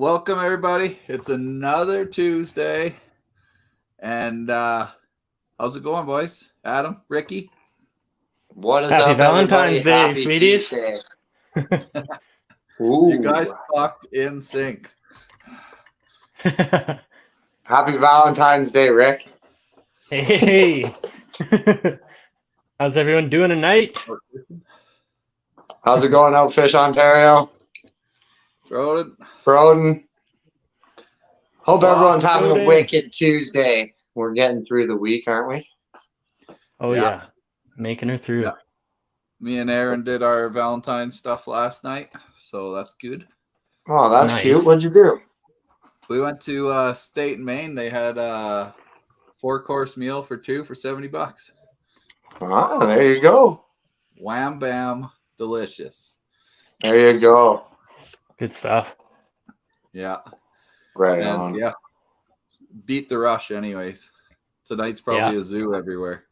welcome everybody. It's another Tuesday. And how's it going, boys? Adam, Ricky? What is Happy up, Valentine's everybody? Day, Happy sweeties. Tuesday. You guys talked in sync. Happy Valentine's Day, Rick. Hey. How's everyone doing tonight? How's it going out, Fish, Ontario? Broden. Hope everyone's having a wicked Tuesday. We're getting through the week, aren't we? Oh, yeah. Making her through. Yeah. Me and Aaron did our Valentine's stuff last night, so that's good. Oh, that's cute. What'd you do? We went to State and Maine. They had a 4-course meal for two for $70. Ah, there you go. Wham bam, delicious. There you go. Good stuff. Yeah. Right on. Yeah. Beat the rush anyways. Tonight's probably a zoo everywhere.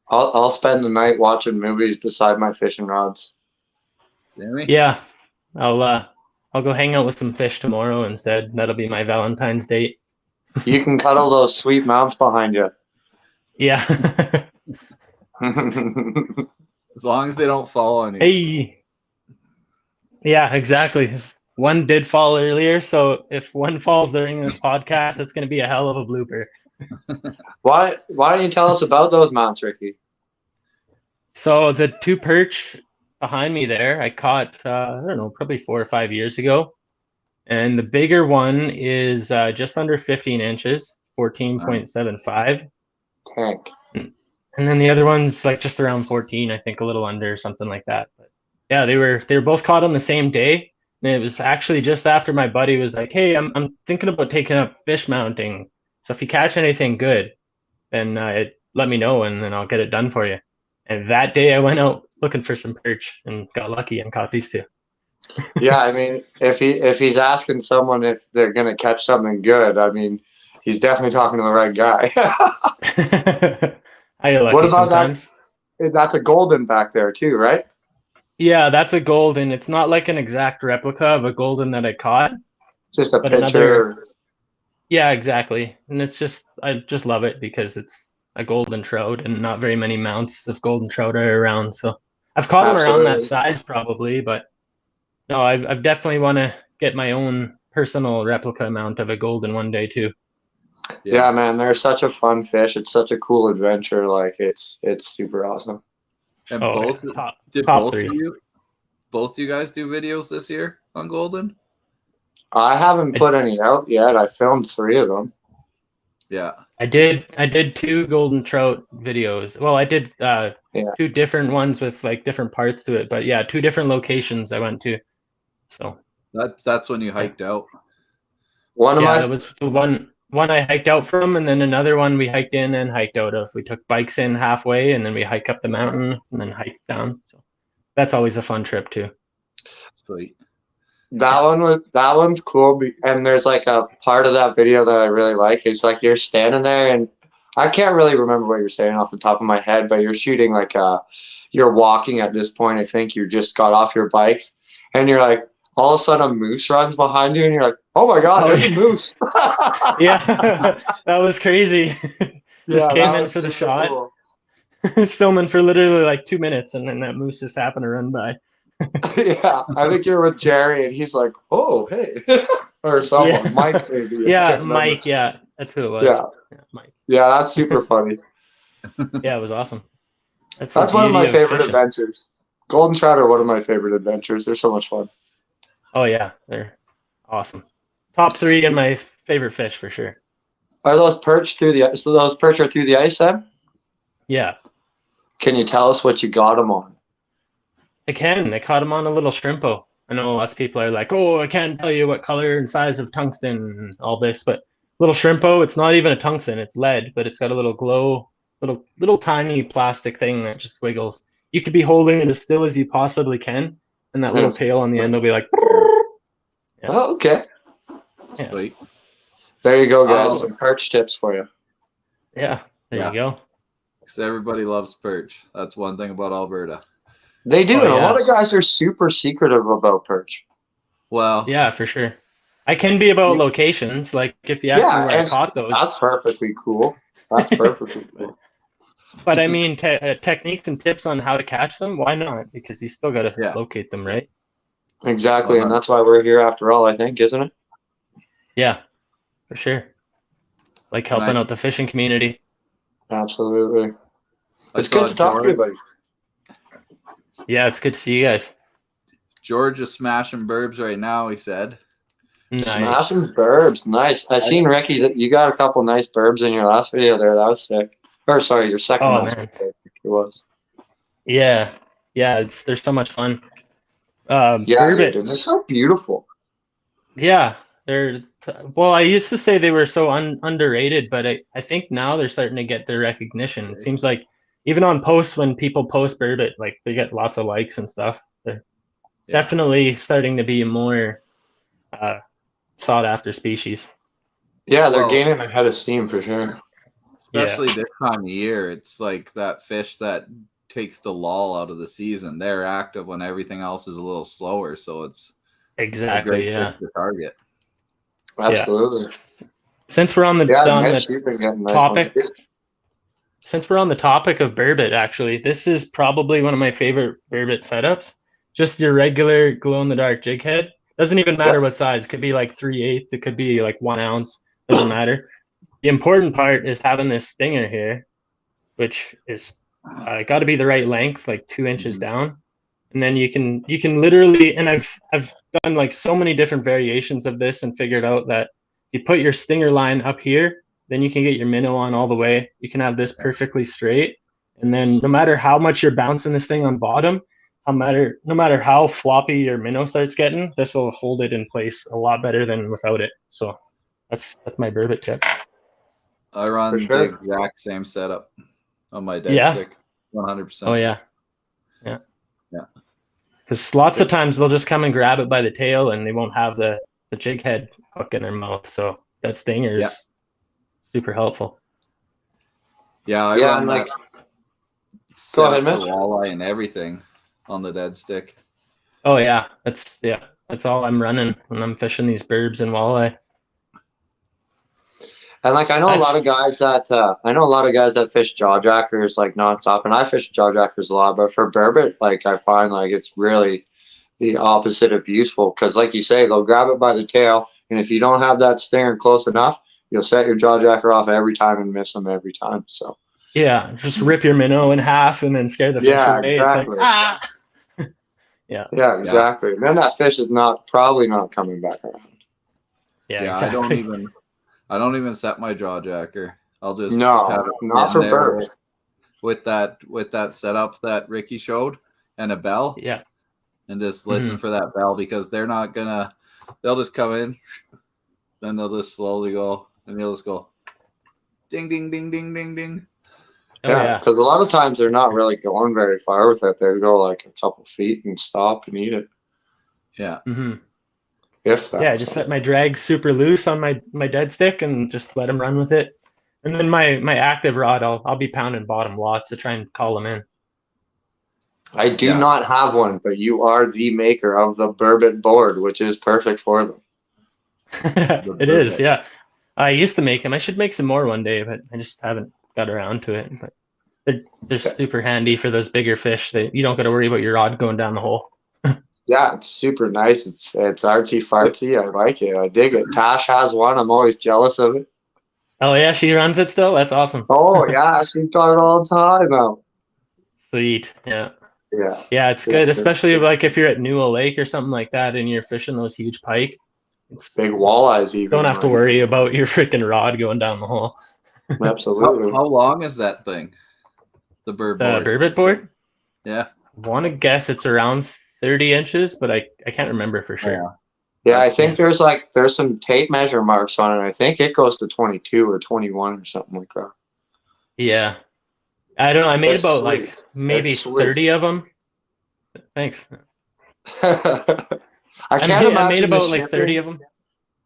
I'll spend the night watching movies beside my fishing rods. Yeah. I'll go hang out with some fish tomorrow instead. That'll be my Valentine's date. You can cuddle those sweet mounts behind you. Yeah. As long as they don't fall on you. Hey. Yeah, exactly. One did fall earlier, so if one falls during this podcast, it's going to be a hell of a blooper. Why don't you tell us about those mounts, Ricky? So the two perch behind me there, I caught, I don't know, probably 4 or 5 years ago. And the bigger one is just under 15 inches, 14.75. Tank. And then the other one's like just around 14, I think a little under, something like that. But yeah, they were both caught on the same day. And it was actually just after my buddy was like, hey, I'm thinking about taking up fish mounting. So if you catch anything good, then let me know and then I'll get it done for you. And that day I went out looking for some perch and got lucky and caught these two. Yeah, I mean, if he's asking someone if they're gonna catch something good, I mean, he's definitely talking to the right guy. What about sometimes. That? That's a golden back there too, right? Yeah, that's a golden. It's not like an exact replica of a golden that I caught. Just a picture. Yeah, exactly. And I just love it because it's a golden trout and not very many mounts of golden trout are around. So I've caught them around that size probably, but no, I definitely want to get my own personal replica mount of a golden one day too. Yeah, man, they're such a fun fish. It's such a cool adventure. Like it's super awesome. And both of you guys do videos this year on golden? I haven't put any out yet. I filmed 3 of them. Yeah. I did 2 golden trout videos. Well, I did 2 different ones with like different parts to it, but yeah, 2 different locations I went to. So that's when you hiked out. That was the one I hiked out from, and then another one we hiked in and hiked out of. We took bikes in halfway, and then we hike up the mountain and then hike down. So that's always a fun trip too. Sweet. That one's cool, and there's like a part of that video that I really like. It's like you're standing there, and I can't really remember what you're saying off the top of my head, but you're shooting like you're walking at this point. I think you just got off your bikes, and you're like, all of a sudden a moose runs behind you, and you're like, oh my god, there's a moose. Yeah, that was crazy. Just came in for the shot. Cool. It's filming for literally like 2 minutes, and then that moose just happened to run by. Yeah, I think you're with Jerry, and he's like, "Oh, hey," or someone, yeah. Mike, maybe. Yeah, Mike. Yeah, that's who it was. Yeah, Mike. Yeah, that's super funny. Yeah, it was awesome. That's one of my favorite adventures. Golden trout are one of my favorite adventures. They're so much fun. Oh yeah, they're awesome. Top 3 in my favorite fish for sure. Are those perch through the? So those perch are through the ice then? Yeah. Can you tell us what you got them on? I can. I caught him on a little shrimpo. I know lots of people are like, oh, I can't tell you what color and size of tungsten and all this, but little shrimpo, it's not even a tungsten, it's lead, but it's got a little glow, little tiny plastic thing that just wiggles. You could be holding it as still as you possibly can, and that little tail on the end will be like, yeah. Oh, okay. Yeah. Sweet. There you go, guys. Some perch tips for you. Yeah, there you go. Because everybody loves perch. That's one thing about Alberta. They do, and a lot of guys are super secretive about perch. Well, Yeah, for sure. I can be about locations. Like if you ask me where I and caught those. that's perfectly cool. That's perfectly cool. But I mean, techniques and tips on how to catch them. Why not? Because you still got to yeah, locate them, right? Exactly, and that's why we're here after all, I think, isn't it? Yeah, for sure. Like helping out the fishing community. Absolutely. I It's good to talk to you, buddy. Yeah, it's good to see you guys. George is smashing burbs right now, he said. Nice. Smashing burbs. Nice. I seen, Ricky, that you got a couple nice burbs in your last video there. That was sick. Or, sorry, your second last video. I think it was. Yeah. Yeah, they're so much fun. Yeah, Burbot. dude, they're so beautiful. Yeah. Well, I used to say they were so underrated, but I think now they're starting to get their recognition. It seems like even on posts, when people post burbot, like they get lots of likes and stuff. They're definitely starting to be a more sought after species. Yeah, they're gaining a head of steam for sure. Especially this time of year. It's like that fish that takes the lull out of the season. They're active when everything else is a little slower, so it's exactly a great fish to target. Absolutely. Since we're on the topic, since we're on the topic of burbot, actually, this is probably one of my favorite burbot setups. Just your regular glow-in-the-dark jig head. Doesn't even matter what size. It could be like 3/8. It could be like 1 ounce. Doesn't matter. The important part is having this stinger here, which is got to be the right length, like 2 inches down. And then you can literally, and I've done like so many different variations of this and figured out that you put your stinger line up here, then you can get your minnow on all the way. You can have this perfectly straight, and then no matter how much you're bouncing this thing on bottom, no matter how floppy your minnow starts getting, this will hold it in place a lot better than without it. So that's my burbot tip. I run the exact same setup on my dead stick, 100%. Oh yeah. Because lots of times they'll just come and grab it by the tail, and they won't have the jig head hook in their mouth. So that stinger is super helpful. Yeah, I run like go ahead, man. Walleye and everything on the dead stick. Oh yeah, that's all I'm running when I'm fishing these burbs and walleye. And like I know a lot of guys that fish jawjackers like nonstop, and I fish jawjackers a lot. But for burbot, like I find like it's really the opposite of useful because, like you say, they'll grab it by the tail, and if you don't have that stinger close enough, you'll set your jawjacker off every time and miss them every time. So yeah, just rip your minnow in half and then scare the fish away. Exactly. It's like, ah! Yeah, exactly. And then that fish is probably not coming back around. Yeah, exactly. I don't even set my jawjacker. I'll just have it not for burbs. With that setup that Ricky showed and a bell. Yeah. And just listen for that bell because they'll just come in, then they'll just slowly go and they'll just go ding ding ding ding ding ding. Yeah, because a lot of times they're not really going very far with it. They go like a couple feet and stop and eat it. Yeah. Mm-hmm. I just set my drag super loose on my dead stick and just let them run with it. And then my active rod, I'll be pounding bottom lots to try and call them in. I do not have one, but you are the maker of the burbot board, which is perfect for them. It is, yeah. I used to make them. I should make some more one day, but I just haven't got around to it. But they're super handy for those bigger fish. You don't got to worry about your rod going down the hole. Yeah, it's super nice. It's artsy fartsy. I like it. I dig it. Tash has one. I'm always jealous of it. Oh yeah, she runs it still? That's awesome. Oh yeah, she's got it all the time now. Sweet. Yeah. Yeah. Yeah, it's good, especially like if you're at Newell Lake or something like that and you're fishing those huge pike. It's big walleyes even. Don't have to worry about your freaking rod going down the hole. Absolutely. How long is that thing? The burbot board? Yeah. I want to guess it's around 30 inches, but I can't remember for sure. Yeah, I think there's some tape measure marks on it. I think it goes to 22 or 21 or something like that. Yeah. I don't know. I made about like maybe 30 of them. Thanks. I made about like 30 of them.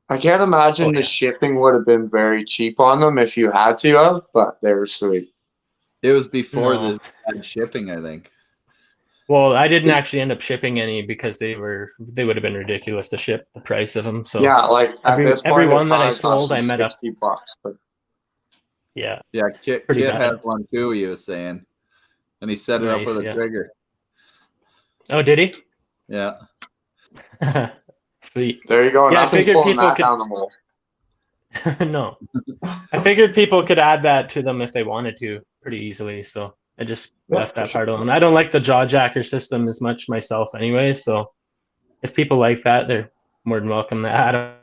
I can't imagine the shipping would have been very cheap on them if you had to have, but they were sweet. It was before the shipping, I think. Well, I didn't actually end up shipping any because they would have been ridiculous to ship the price of them. So Yeah, like at this every point, it one that I probably costs sold, you I met up. $60. But Yeah, Yeah, Kit pretty had bad. one too. He was saying, and he set it up Nice, with a yeah. trigger. Oh, did he? Yeah, Sweet. there you go. Yeah, I Nothing's figured pulling people that could. down the hole. No, I figured people could add that to them if they wanted to pretty easily. So I just Yeah, left for that sure. part alone. I don't like the jaw jacker system as much myself anyway. So if people like that, they're more than welcome to add them.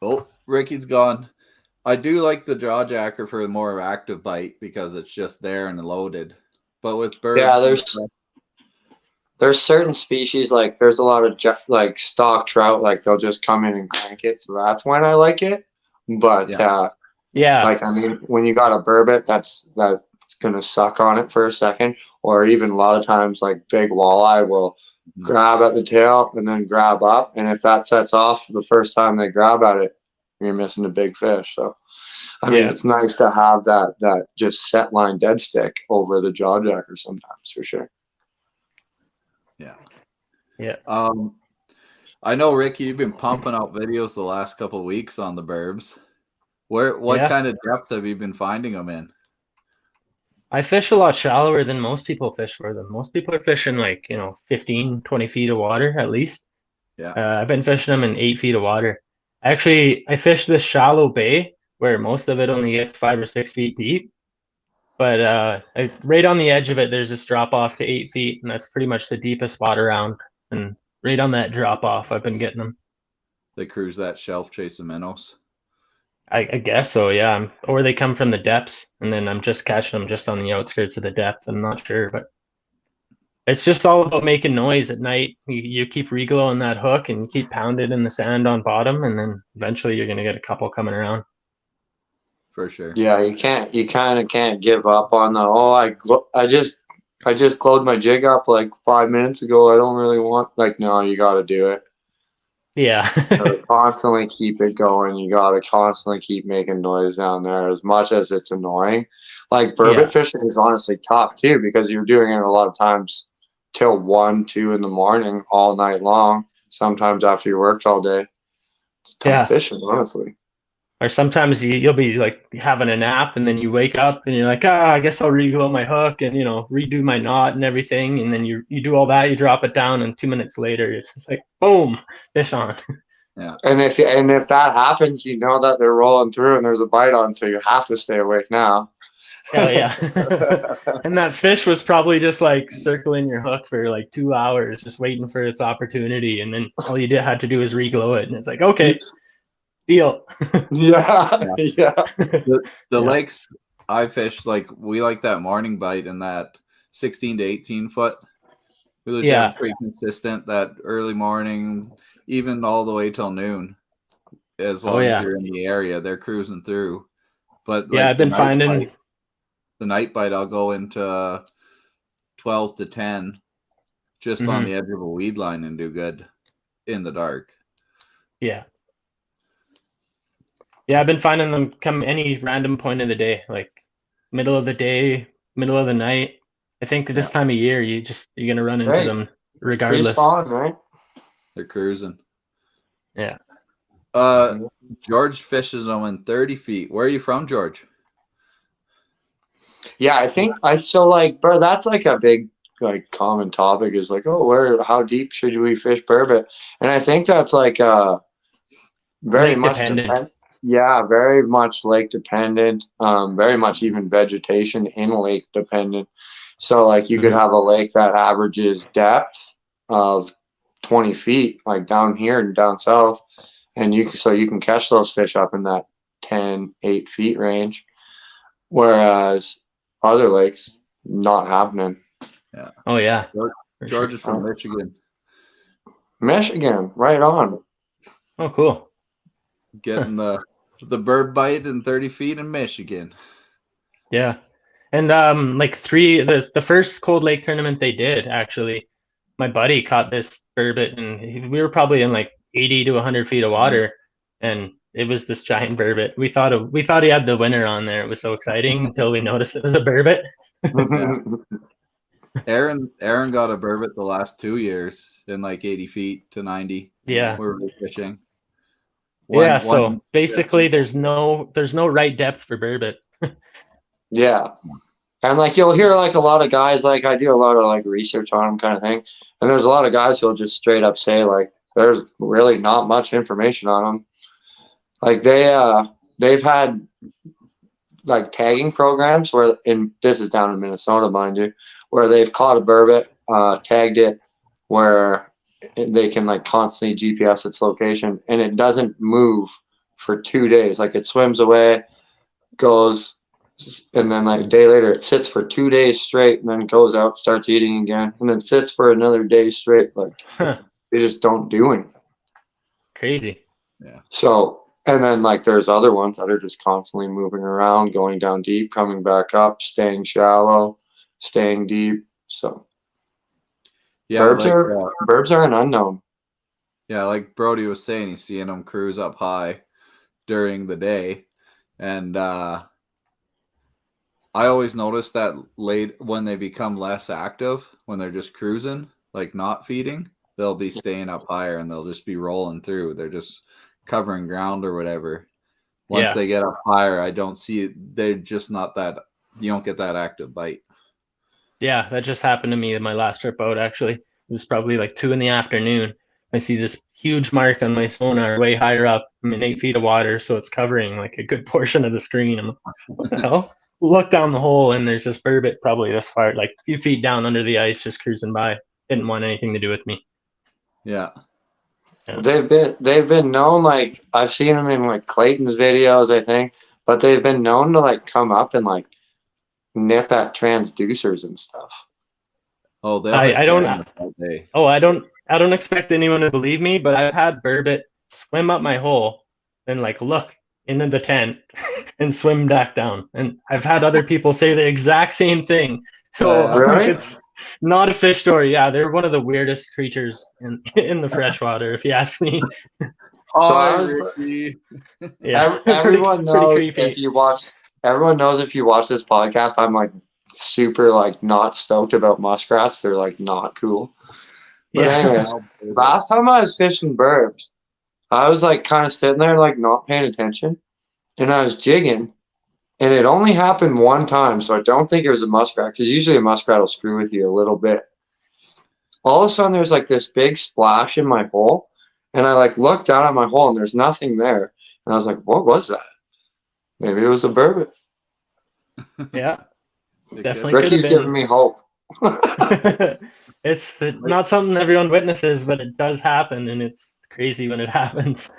oh, Ricky's gone. I do like the jaw jacker for a more active bite because it's just there and loaded. But with birds, Yeah, there's certain species, like there's a lot of like stock trout, like they'll just come in and crank it, so that's when I like it. But Yeah, like, I mean, when you got a burbot, that's gonna suck on it for a second, or even a lot of times like big walleye will grab at the tail and then grab up, and if that sets off the first time they grab at it, you're missing a big fish. So I mean, it's nice to have that just set line dead stick over the jaw jacker sometimes, for sure. Yeah. I know, Ricky, you've been pumping out videos the last couple of weeks on the burbs. What kind of depth have you been finding them in? I fish a lot shallower than most people fish for them. Most people are fishing like, 15, 20 feet of water at least. Yeah. I've been fishing them in 8 feet of water. Actually, I fish this shallow bay where most of it only gets 5 or 6 feet deep. But right on the edge of it, there's this drop off to 8 feet, and that's pretty much the deepest spot around. And right on that drop off, I've been getting them. They cruise that shelf chasing minnows. I guess so, yeah. Or they come from the depths, and then I'm just catching them just on the outskirts of the depth. I'm not sure, but it's just all about making noise at night. You keep reglowing that hook and you keep pounding in the sand on bottom, and then eventually you're gonna get a couple coming around. For sure. Yeah, you kind of can't give up on the, I just closed my jig up like 5 minutes ago. I don't really want, like, no, you got to do it. Yeah. You gotta constantly keep it going. You got to constantly keep making noise down there as much as it's annoying. Like, burbot fishing is honestly tough too, because you're doing it a lot of times till 1, 2 in the morning all night long, sometimes after you worked all day. It's tough fishing, honestly. Or sometimes you'll be like having a nap and then you wake up and you're like, I guess I'll reglow my hook and redo my knot and everything, and then you do all that, you drop it down, and 2 minutes later it's just like boom, fish on. Yeah. And if that happens, you know that they're rolling through and there's a bite on, so you have to stay awake now. Hell yeah. And that fish was probably just like circling your hook for like 2 hours, just waiting for its opportunity, and then all you had to do is reglow it, and it's like, okay, deal. Yeah. The lakes I fished, like, we like that morning bite in that 16 to 18 foot. We usually have pretty consistent that early morning, even all the way till noon. As long as you're in the area, they're cruising through. But like, I've been finding the night bite, I'll go into 12 to 10 just on the edge of a weed line and do good in the dark. Yeah, I've been finding them come any random point of the day, like middle of the day, middle of the night. I think this time of year, you're going to run into them regardless. Right? They're cruising. Yeah. George fishes them in 30 feet. Where are you from, George? Yeah, I think bro, that's like a big like common topic is like, how deep should we fish burbot? And I think that's like very lake much dependent. Very much lake dependent, very much even vegetation in lake dependent. So like you could have a lake that averages depth of 20 feet, like down here and down south, and you can catch those fish up in that 8 feet range, whereas other lakes, not happening. Yeah. Oh yeah. George is from Michigan. Michigan, right on. Oh, cool. Getting the bird bite in 30 feet in Michigan. Yeah. And like the first cold lake tournament they did, actually, my buddy caught this burbot, and we were probably in like 80 to 100 feet of water, and it was this giant burbot. We thought he had the winner on there. It was so exciting until we noticed it was a burbot. Aaron got a burbot the last 2 years in like 80 feet to 90. Yeah. We were fishing. So basically there's no right depth for burbot. Yeah. And like you'll hear like a lot of guys, like I do a lot of like research on them kind of thing. And there's a lot of guys who'll just straight up say like there's really not much information on them. Like they've had like tagging programs where this is down in Minnesota, mind you, where they've caught a burbot, tagged it, where they can like constantly GPS its location, and it doesn't move for 2 days. Like it swims away, goes, and then like a day later it sits for 2 days straight, and then goes out, starts eating again, and then sits for another day straight. Like they just don't do anything. Crazy. Yeah. So. And then, like, there's other ones that are just constantly moving around, going down deep, coming back up, staying shallow, staying deep. So, yeah, burbs are an unknown. Yeah, like Brody was saying, he's seeing them cruise up high during the day, and I always notice that late when they become less active, when they're just cruising, like not feeding, they'll be staying up higher and they'll just be rolling through. They're just covering ground or whatever. Once they get up higher, I don't see it. They're just not that. You don't get that active bite. Yeah, that just happened to me in my last trip out. Actually, it was probably like 2 p.m. I see this huge mark on my sonar way higher up. I'm in 8 feet of water, so it's covering like a good portion of the screen. I'm like, what the hell? Look down the hole, and there's this burbot probably this far, like a few feet down under the ice, just cruising by. Didn't want anything to do with me. Yeah. They've been known, like I've seen them in like Clayton's videos, I think, but they've been known to like come up and like nip at transducers and stuff. Oh, I don't expect anyone to believe me, but I've had burbot swim up my hole and like look into the tent and swim back down, and I've had other people say the exact same thing. So really? It's not a fish story. Yeah, they're one of the weirdest creatures in the freshwater, if you ask me. Yeah, everyone knows if you watch. Everyone knows if you watch this podcast, I'm like super like not stoked about muskrats. They're like not cool. But anyways, last time I was fishing burbs, I was like kind of sitting there like not paying attention, and I was jigging, and it only happened one time, so I don't think it was a muskrat, because usually a muskrat will screw with you a little bit. All of a sudden, there's like this big splash in my hole, and I like looked down at my hole, and there's nothing there, and I was like, "What was that? Maybe it was a burbot." Yeah, definitely. Ricky's giving me hope. It's not something everyone witnesses, but it does happen, and it's crazy when it happens.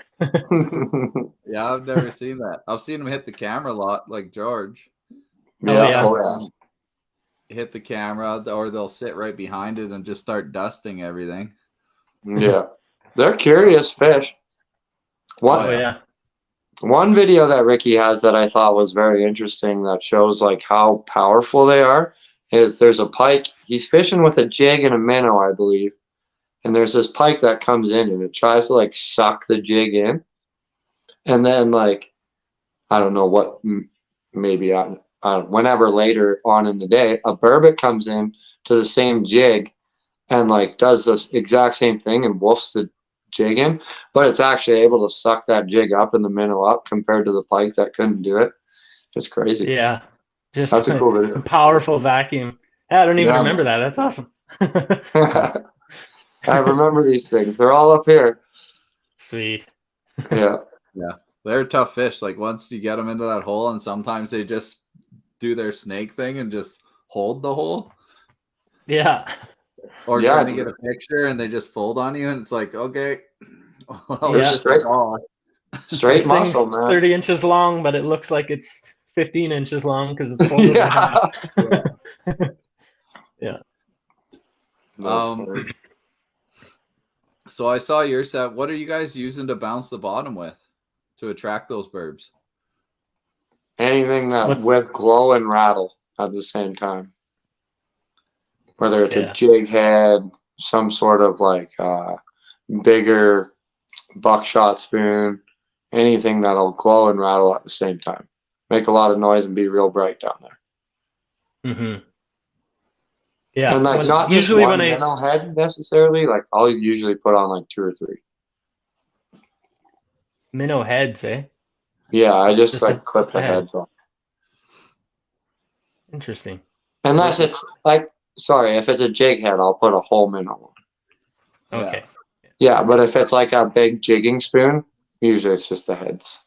Yeah, I've never seen that. I've seen him hit the camera a lot, like George. Yeah. Hit the camera, or they'll sit right behind it and just start dusting everything. Yeah, they're curious fish. One video that Ricky has that I thought was very interesting that shows like how powerful they are is there's a pike. He's fishing with a jig and a minnow, I believe. And there's this pike that comes in and it tries to like suck the jig in. And then like, I don't know what, maybe whenever later on in the day, a burbot comes in to the same jig and like does this exact same thing and wolfs the jig in, but it's actually able to suck that jig up and the minnow up compared to the pike that couldn't do it. It's crazy. Yeah, just that's a cool video. A powerful vacuum. Yeah, I don't even remember that. That's awesome. I remember these things. They're all up here. Sweet. Yeah. They're tough fish. Like once you get them into that hole, and sometimes they just do their snake thing and just hold the hole. Yeah. Or trying to get a picture and they just fold on you, and it's like, okay, well, straight muscle, man. 30 inches long, but it looks like it's 15 inches long because it's folded in half. Yeah. So I saw your set. What are you guys using to bounce the bottom with to attract those burbs? Anything that with glow and rattle at the same time. Whether it's a jig head, some sort of like bigger buckshot spoon, anything that'll glow and rattle at the same time. Make a lot of noise and be real bright down there. Mm-hmm. Yeah. And like not just usually one when I minnow head necessarily. Like I'll usually put on like 2 or 3. minnow heads, eh? Yeah, I just Just like clip the head. heads off. Interesting. Unless it's like, sorry, if it's a jig head, I'll put a whole minnow on. Okay. Yeah, but if it's like a big jigging spoon, usually it's just the heads.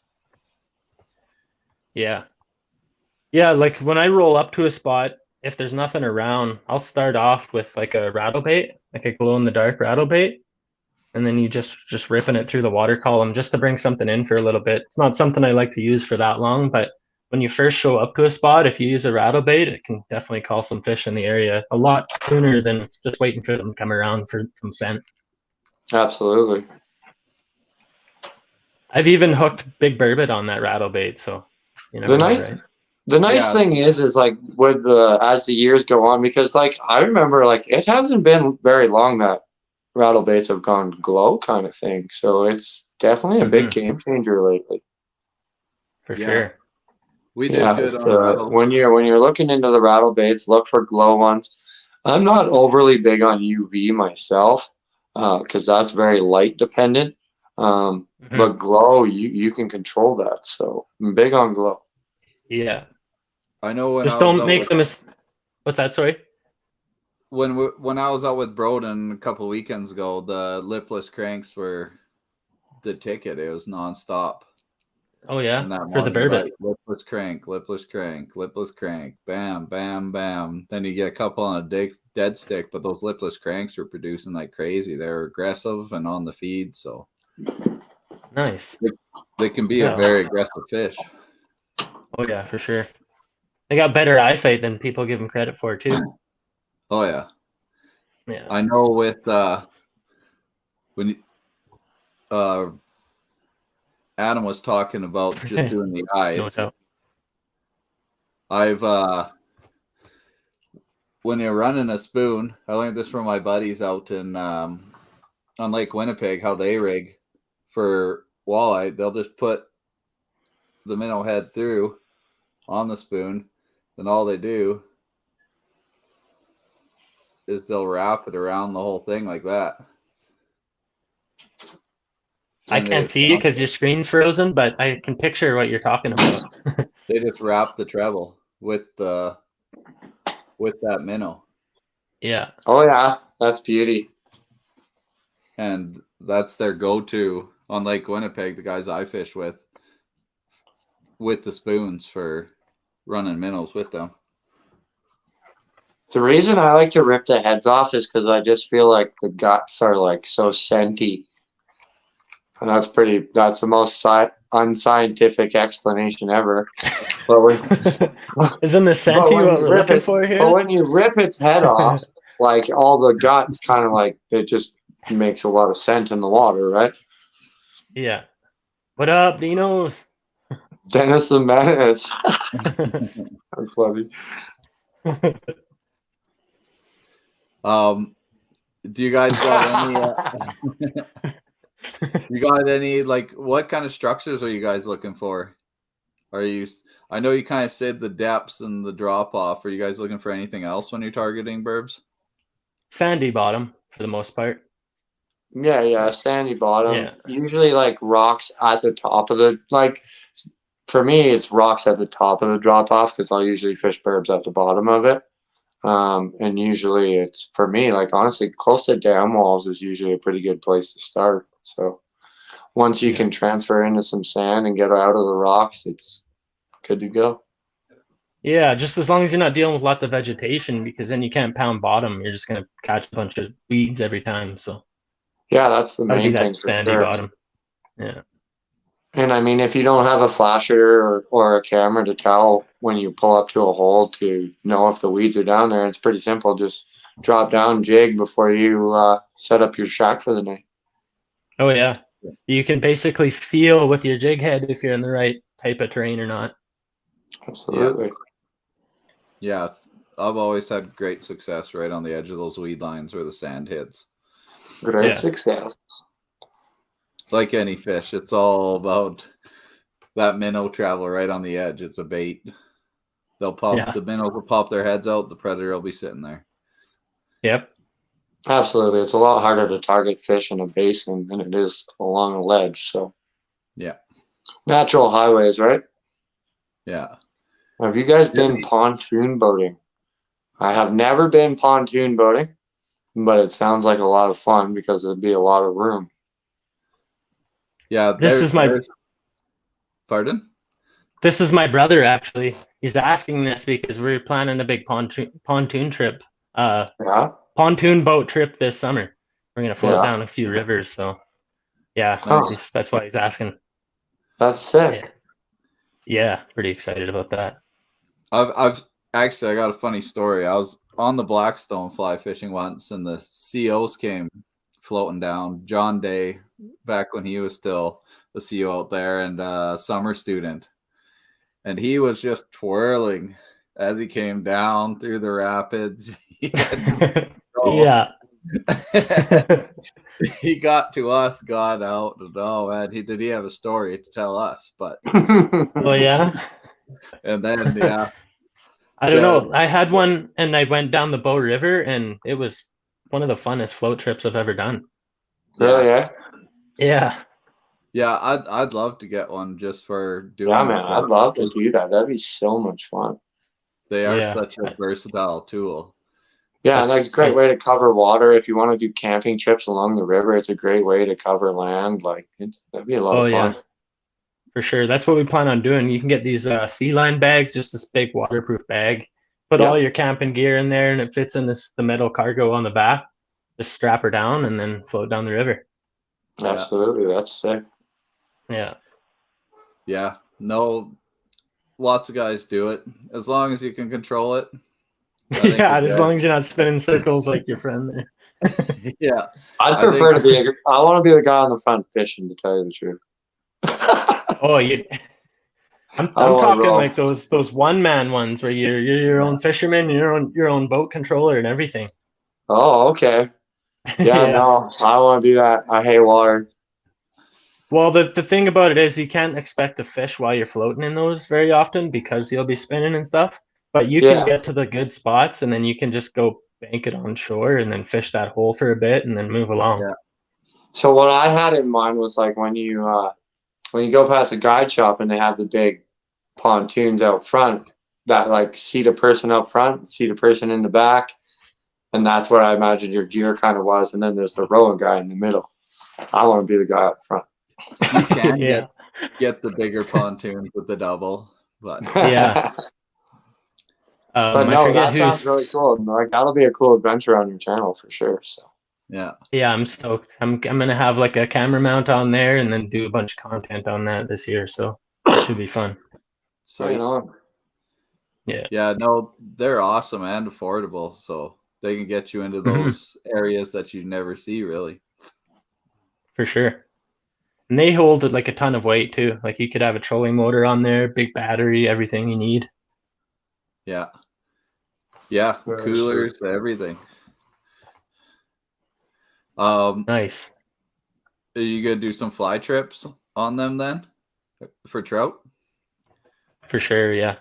Yeah. Yeah, like when I roll up to a spot, if there's nothing around, I'll start off with like a rattle bait, like a glow in the dark rattle bait, and then you just ripping it through the water column just to bring something in for a little bit. It's not something I like to use for that long, but when you first show up to a spot, if you use a rattle bait, it can definitely call some fish in the area a lot sooner than just waiting for them to come around for some scent. Absolutely. I've even hooked big burbot on that rattle bait, so you never know, right? The nice thing is like with as the years go on, because like I remember like it hasn't been very long that rattle baits have gone glow kind of thing. So it's definitely a big game changer lately. For sure. We did good on rattle. When you're looking into the rattle baits, look for glow ones. I'm not overly big on UV myself, because that's very light dependent. But glow, you can control that. So I'm big on glow. Yeah. I know when just I was don't make them. What's that? Sorry. When I was out with Broden a couple of weekends ago, the lipless cranks were the ticket. It was nonstop. Oh yeah, for the burbot. Lipless crank, lipless crank, lipless crank. Bam, bam, bam. Then you get a couple on a dead stick, but those lipless cranks were producing like crazy. They're aggressive and on the feed, so nice. They can be a very aggressive fish. Oh yeah, for sure. They got better eyesight than people give them credit for too. Oh yeah. Yeah. I know with when Adam was talking about just doing the eyes. No. I've when you're running a spoon, I learned this from my buddies out in on Lake Winnipeg, how they rig for walleye. They'll just put the minnow head through on the spoon, then all they do is they'll wrap it around the whole thing like that. I can't see you because your screen's frozen, but I can picture what you're talking about. They just wrap the treble with that minnow. Yeah. Oh yeah, that's beauty. And that's their go-to on Lake Winnipeg, the guys I fish with the spoons for running minnows with them. The reason I like to rip the heads off is because I just feel like the guts are like so scenty. And that's the most unscientific explanation ever. But isn't the scenty what we're looking for here? But when you rip its head off, like all the guts kind of like, it just makes a lot of scent in the water, right? Yeah. What up, Dinos? Dennis the Menace. That's funny. Do you guys got any you got any, like, what kind of structures are you guys looking for? I know you kind of said the depths and the drop off. Are you guys looking for anything else when you're targeting burbs? Sandy bottom for the most part. Yeah, sandy bottom. Yeah. Usually like rocks at the top of for me it's rocks at the top of the drop off because I'll usually fish burbs at the bottom of it. And usually it's, for me, like honestly, close to dam walls is usually a pretty good place to start. So once you can transfer into some sand and get out of the rocks, it's good to go. Yeah, just as long as you're not dealing with lots of vegetation, because then you can't pound bottom. You're just gonna catch a bunch of weeds every time. So yeah, that's the main thing. Sandy bottom. Yeah. And I mean, if you don't have a flasher or a camera to tell when you pull up to a hole to know if the weeds are down there, it's pretty simple. Just drop down, jig before you set up your shack for the night. Oh yeah, you can basically feel with your jig head if you're in the right type of terrain or not. Absolutely. Yeah, I've always had great success right on the edge of those weed lines where the sand hits. Great success. Like any fish, it's all about that minnow travel right on the edge. It's a bait. They'll pop, the minnows will pop their heads out, the predator will be sitting there. Yep. Absolutely. It's a lot harder to target fish in a basin than it is along a ledge. So Yeah. natural highways, right? Yeah. Have you guys been pontoon boating? I have never been pontoon boating, but it sounds like a lot of fun because it'd be a lot of room. Yeah. This is my Pardon? This is my brother, actually. He's asking this because we're planning a big pontoon trip, Yeah. pontoon boat trip this summer. We're gonna float Yeah. down a few rivers, so yeah, Nice. that's why he's asking. That's sick. Yeah, pretty excited about that. I've actually I got a funny story. I was on the Blackstone fly fishing once, and the COs came floating down. John Day, back when he was still the CO out there, and a summer student, and he was just twirling as he came down through the rapids. Yeah. He got to us, got out, and oh man, did he have a story to tell us? But Oh yeah. and then yeah. I don't know. I had one, and I went down the Bow River, and it was one of the funnest float trips I've ever done. Really? Yeah. Yeah. Yeah, I'd love to get one just for doing. Yeah, man. I'd love to do that. That'd be so much fun. They are such a versatile tool. Yeah, and that's a great way to cover water. If you want to do camping trips along the river, it's a great way to cover land. Like that'd be a lot of fun. Yeah. For sure. That's what we plan on doing. You can get these sea line bags, just this big waterproof bag. Put all your camping gear in there, and it fits in the metal cargo on the back. Just strap her down and then float down the river. Absolutely. That's sick. Yeah. Yeah. No, lots of guys do it. As long as you can control it. Yeah, as long as you're not spinning circles like your friend there. Yeah. I'd prefer to be I want to be the guy on the front fishing, to tell you the truth. Oh, I'm talking like those one man ones where you're your own fisherman, your own boat controller and everything. Oh, okay. Yeah, no, I don't want to do that. I hate water. Well, the thing about it is you can't expect to fish while you're floating in those very often because you'll be spinning and stuff. But you can get to the good spots, and then you can just go bank it on shore and then fish that hole for a bit and then move along. Yeah. So what I had in mind was like when you go past a guide shop and they have the big pontoons out front, that like seat a person up front, seat a person in the back, and that's where I imagined your gear kind of was. And then there's the rowing guy in the middle. I want to be the guy up front. You can get the bigger pontoons with the double, but yeah. But no, that sounds really cool. Like that'll be a cool adventure on your channel for sure. So yeah, I'm stoked. I'm gonna have like a camera mount on there and then do a bunch of content on that this year. So it should be fun. So yeah, no, they're awesome and affordable, so they can get you into those areas that you never see really. For sure. And they hold like a ton of weight too. Like you could have a trolling motor on there, big battery, everything you need. Yeah. Yeah, coolers, everything. Nice. Are you gonna do some fly trips on them then for trout? For sure, yeah.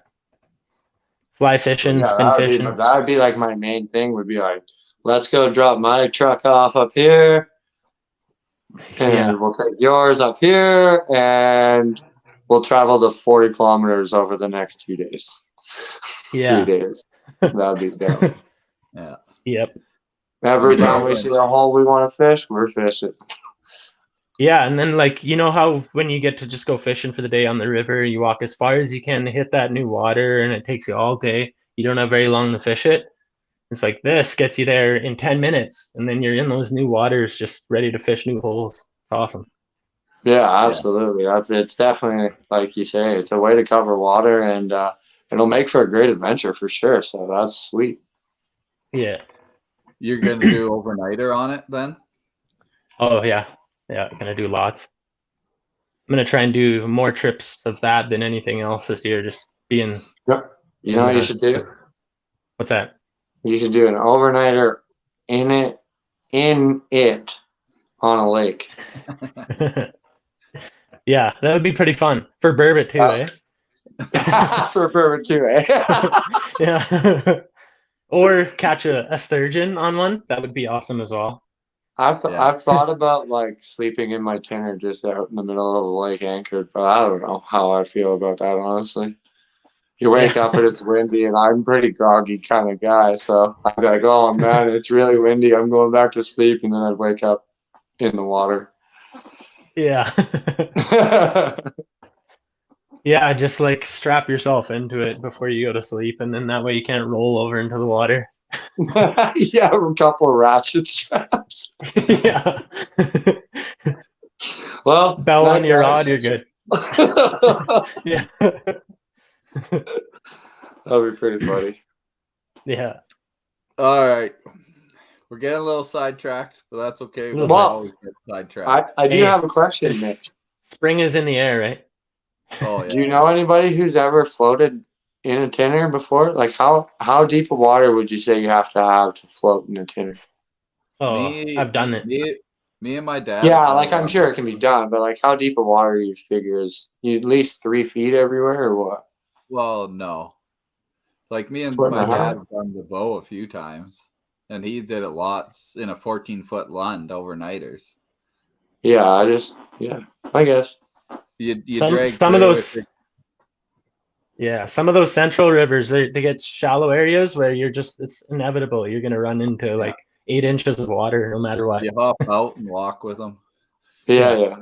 Fly fishing, spin fishing. That would be like my main thing. Would be like, let's go drop my truck off up here, and we'll take yours up here, and we'll travel the 40 kilometers over the next 2 days. Yeah. 3 days. That'd be dope. Yeah. Yep. Every time we see a hole we want to fish, we're fishing. Yeah, and then like you know how when you get to just go fishing for the day on the river, you walk as far as you can to hit that new water, and it takes you all day. You don't have very long to fish it. It's like this gets you there in 10 minutes, and then you're in those new waters, just ready to fish new holes. It's awesome. Yeah, absolutely. It's definitely like you say, it's a way to cover water, and it'll make for a great adventure for sure. So that's sweet. Yeah. You're gonna do overnighter on it then? Oh yeah. Yeah, gonna do lots. I'm gonna try and do more trips of that than anything else this year. Just being. Yep. You know what you should do? What's that? You should do an overnighter in it on a lake. Yeah, that would be pretty fun for Burbot too, eh? For Burbot too, eh? Yeah. Or catch a sturgeon on one. That would be awesome as well. I've thought about like sleeping in my tinner just out in the middle of the lake anchored, but I don't know how I feel about that, honestly. You wake up and it's windy, and I'm a pretty groggy kind of guy, so I'd be like, oh man, it's really windy. I'm going back to sleep, and then I'd wake up in the water. Yeah. Yeah, just like strap yourself into it before you go to sleep, and then that way you can't roll over into the water. Yeah, a couple of ratchet straps. Yeah. Well, Bell on your rod, guys. you're good. Yeah. That'd be pretty funny. Yeah. All right. We're getting a little sidetracked, but that's okay. We Well, always get sidetracked. I do have a question, Mitch. Spring is in the air, right? Oh, yeah. Do you know anybody who's ever floated in a tinner before? Like how deep of water would you say you have to float in a tinner? Oh, I've done it. Me and my dad. Yeah, like I'm sure it can be done, but like how deep of water do you figure is you at least 3 feet everywhere or what? Well, no. Like me and Foot my and a half? dad have done the bow a few times, and he did it lots in a 14-foot Lund overnighters. Yeah, I guess. You Some drag of those. Yeah, some of those central rivers, they get shallow areas where it's inevitable. You're gonna run into like 8 inches of water no matter what. You hop out and walk with them. Yeah.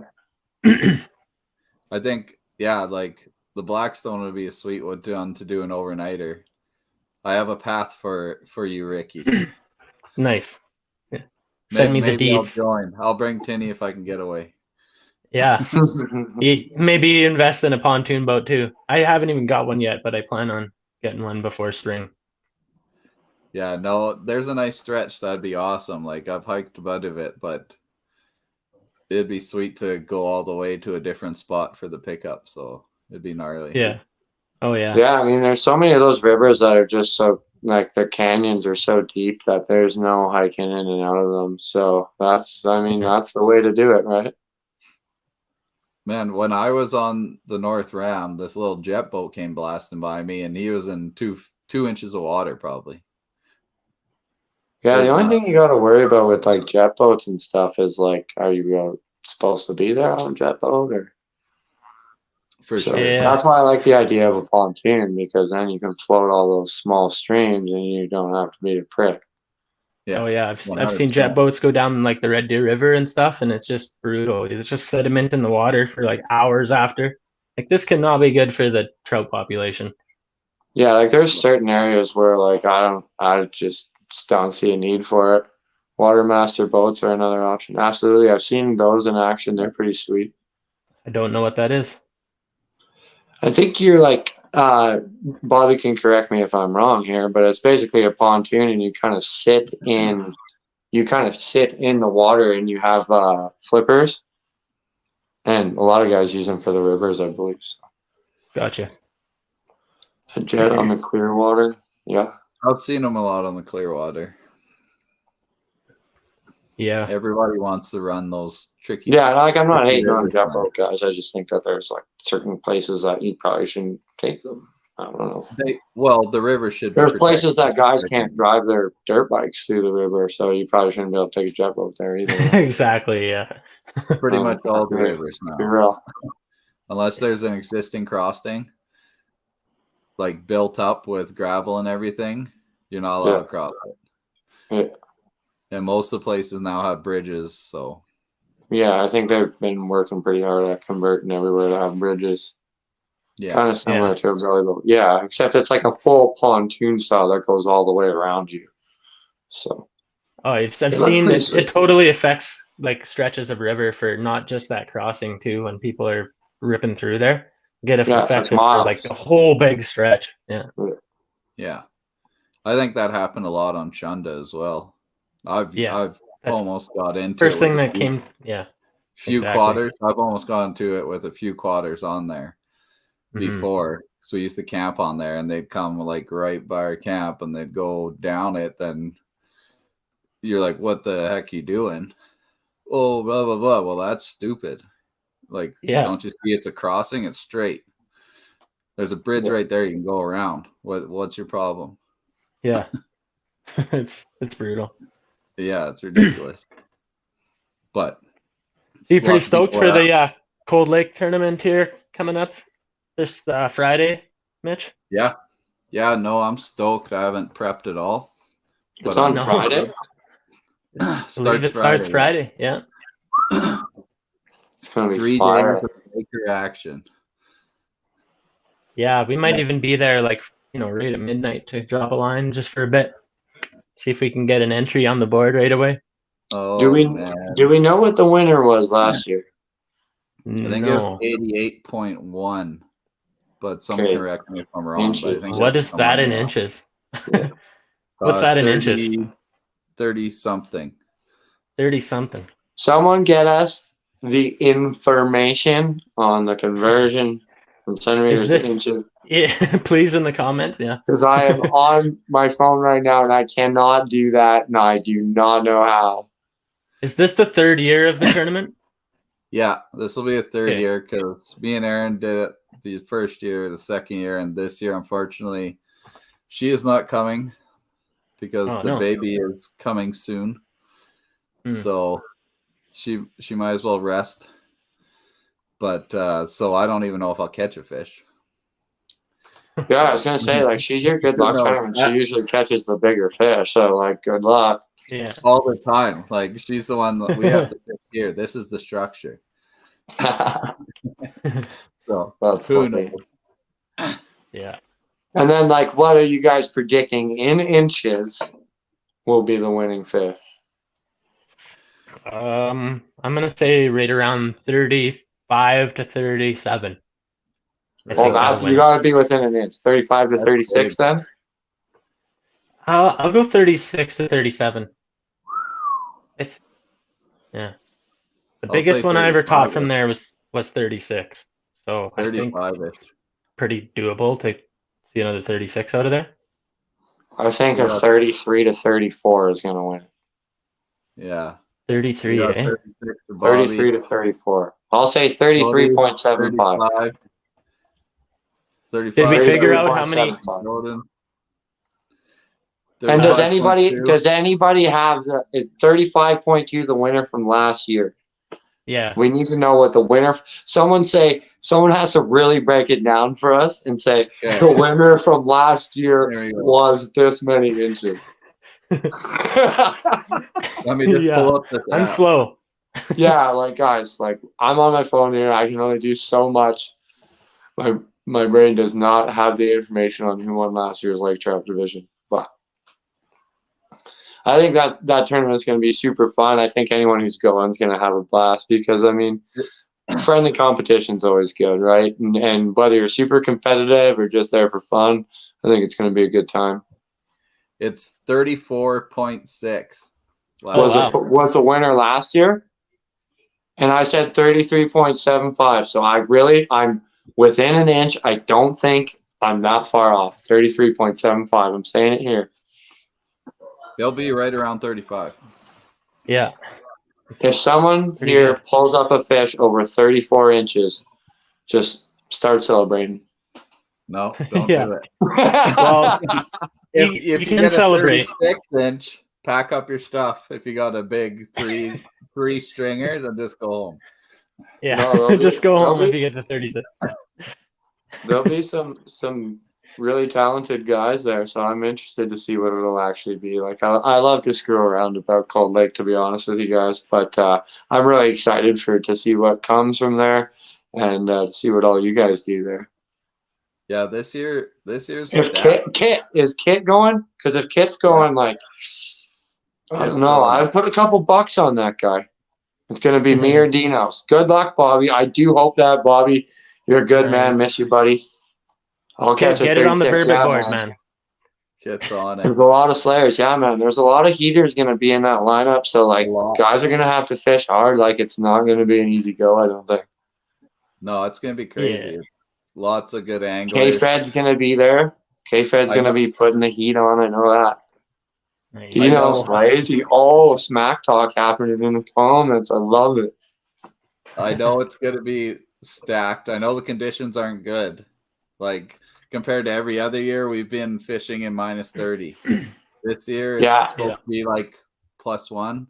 I think, like the Blackstone would be a sweet one to do an overnighter. I have a path for you, Ricky. Nice. Yeah. Send me the deeds. I'll join. I'll bring Tinny if I can get away. Yeah. Maybe invest in a pontoon boat too. I haven't even got one yet, but I plan on getting one before spring. Yeah, no, there's a nice stretch that'd be awesome. Like I've hiked a bit of it, but it'd be sweet to go all the way to a different spot for the pickup. So it'd be gnarly. Yeah. Oh yeah. Yeah, I mean, there's so many of those rivers that are just so like the canyons are so deep that there's no hiking in and out of them. So that's the way to do it, right? Man, when I was on the North Ram, this little jet boat came blasting by me, and he was in two inches of water probably. Yeah, the only thing you got to worry about with like jet boats and stuff is like, are you supposed to be there on a jet boat or? For sure. Yeah. That's why I like the idea of a pontoon, because then you can float all those small streams and you don't have to be a prick. Yeah. Oh yeah, I've seen jet boats go down like the Red Deer River and stuff, and it's just brutal. It's just sediment in the water for like hours after. Like this cannot be good for the trout population. Yeah, like there's certain areas where like I just don't see a need for it. Watermaster boats are another option. Absolutely, I've seen those in action. They're pretty sweet. I don't know what that is. I think you're like Bobby can correct me if I'm wrong here, but it's basically a pontoon, and you kind of sit in the water, and you have flippers, and a lot of guys use them for the rivers, I believe. So. Gotcha. A jet on the clear water, yeah. I've seen them a lot on the clear water. Yeah. Everybody wants to run those tricky. Yeah, like I'm not hating on jet boat guys. I just think that there's like certain places that you probably shouldn't take them. I don't know. The river should. There's places that guys can't drive their dirt bikes through the river, so you probably shouldn't be able to take a jet boat there either. Exactly. Yeah. Pretty much all the rivers now. Be real. Unless there's an existing crossing, like built up with gravel and everything, you're not allowed to cross it. Yeah. And most of the places now have bridges, so. Yeah, I think they've been working pretty hard at converting everywhere to have bridges. Yeah. Kind of similar to a belly boat. Yeah, except it's like a full pontoon style that goes all the way around you. So. Oh, I've seen it. It totally affects like stretches of river for not just that crossing too. When people are ripping through there, get affected for like the whole big stretch. Yeah. Yeah, I think that happened a lot on Chunda as well. I've almost got into first thing that came. Yeah. Few quatters. I've almost got into it with a few quatters on there before. So we used to camp on there, and they'd come like right by our camp, and they'd go down it. And you're like, "What the heck are you doing?" Oh, blah blah blah. Well, that's stupid. Like, don't you see it's a crossing? It's straight. There's a bridge right there. You can go around. What's your problem? Yeah. It's brutal. Yeah, it's ridiculous. But So you pretty lots of stoked people for are- the Cold Lake tournament here coming up this Friday, Mitch? Yeah. Yeah, no, I'm stoked. I haven't prepped at all. It's But on No. Friday. I believe it starts Friday. Yeah. It's gonna be 3 fire. days of Laker action. Yeah, we might even be there like, right at midnight to drop a line just for a bit. See if we can get an entry on the board right away. Oh, Do we man. do we know what the winner was last year? I think it was 88.1, but someone can correct me if I'm wrong. But I think What is that in inches? Yeah. What's that in inches? 30 something. 30 something. Someone get us the information on the conversion from centimeters to inches. Yeah, please in the comments. Yeah. Because I am on my phone right now and I cannot do that, and I do not know how. Is this the third year of the tournament? Yeah, this will be a third Okay. year because me and Aaron did it the first year, the second year, and this year, unfortunately, she is not coming because the baby is coming soon. So she might as well rest. But so I don't even know if I'll catch a fish. Yeah, I was gonna say, like, she's your good luck charm, and she usually catches the bigger fish. So, like, good luck. Yeah. All the time. Like, she's the one that we have to fish here. This is the structure. So That's who funny. knows? Yeah. And then, like, what are you guys predicting in inches will be the winning fish? I'm gonna say right around 35 to 37. Well, you gotta be within an inch. 35 to 36 then? I'll go 36 to 37. Yeah. The biggest one I ever caught from there was 36. So 35-ish. Pretty doable to see another 36 out of there. I think a 33 to 34 is gonna win. Yeah. 33, eh? 33 to 34. I'll say 33.75. 35. Did we figure out how many? And does anybody have is 35.2 the winner from last year? Yeah. We need to know what the winner. Someone has to really break it down for us and say the winner from last year was this many inches. Let me just pull up this app. I'm slow. Yeah, like, guys, like, I'm on my phone here. I can only do so much. My brain does not have the information on who won last year's Lake Trout division. But I think that tournament is going to be super fun. I think anyone who's going is going to have a blast because, I mean, friendly competition is always good, right? And whether you're super competitive or just there for fun, I think it's going to be a good time. It's 34.6. Was the winner last year? And I said 33.75. So I'm within an inch. I don't think I'm that far off. 33.75. I'm saying it here. They'll be right around 35. Yeah. If someone here pulls up a fish over 34 inches, just start celebrating. No, don't do it. Well, if you can get a celebrate. 36-inch, pack up your stuff. If you got a big three stringer, then just go home. Yeah, just go home if you get the 36. There'll be some really talented guys there, so I'm interested to see what it'll actually be like. I love to screw around about Cold Lake, to be honest with you guys, but I'm really excited to see what comes from there and to see what all you guys do there. Yeah, this year's if Kit going? Because if Kit's going, like, I don't know, I'd put a couple bucks on that guy. It's going to be me or Dino's. Good luck, Bobby. I do hope that, Bobby. You're a good man. Miss you, buddy. I'll catch a 36. Get it on the Burbot board, man. Kit's on it. There's a lot of slayers. Yeah, man. There's a lot of heaters going to be in that lineup. So, like, guys are going to have to fish hard. Like, it's not going to be an easy go, I don't think. No, it's going to be crazy. Yeah. Lots of good anglers. K-Fed's going to be there. K-Fed's going to be putting the heat on. I know that. Dino's lazy. Oh, smack talk happening in the comments. I love it. I know it's going to be stacked. I know the conditions aren't good. Like, compared to every other year, we've been fishing in minus 30. This year, it's Yeah. supposed to be like +1.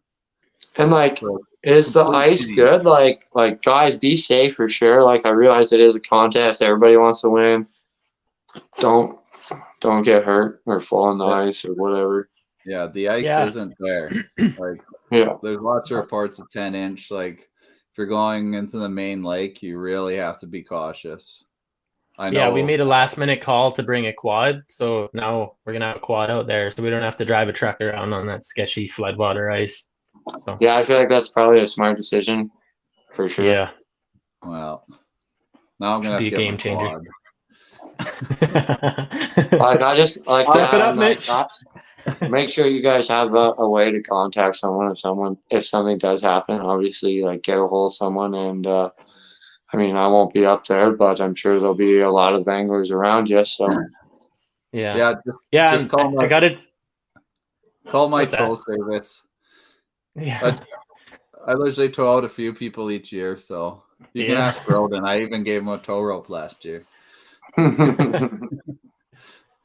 And like, So is the complete ice change. good? Like guys, be safe for sure. Like I realize it is a contest. Everybody wants to win. Don't get hurt or fall on the ice or whatever. Yeah, the ice Yeah. isn't there. Like, Yeah. there's lots of reports of 10-inch. Like, if you're going into the main lake, you really have to be cautious. I know. Yeah, we made a last-minute call to bring a quad, so now we're gonna have a quad out there, so we don't have to drive a truck around on that sketchy floodwater ice. So, Yeah, I feel like that's probably a smart decision for sure. yeah. Well, now I'm gonna have Should to be a get my game changer. quad. Like I just like to Step it up, have, like, Mitch. make sure you guys have a way to contact someone if something does happen. Obviously, like get a hold of someone, and I mean I won't be up there, but I'm sure there'll be a lot of anglers around you. So Yeah. Yeah, just call I got it. my What's that? tow service. Yeah. I literally tow out a few people each year, so you can ask Roden. I even gave him a tow rope last year.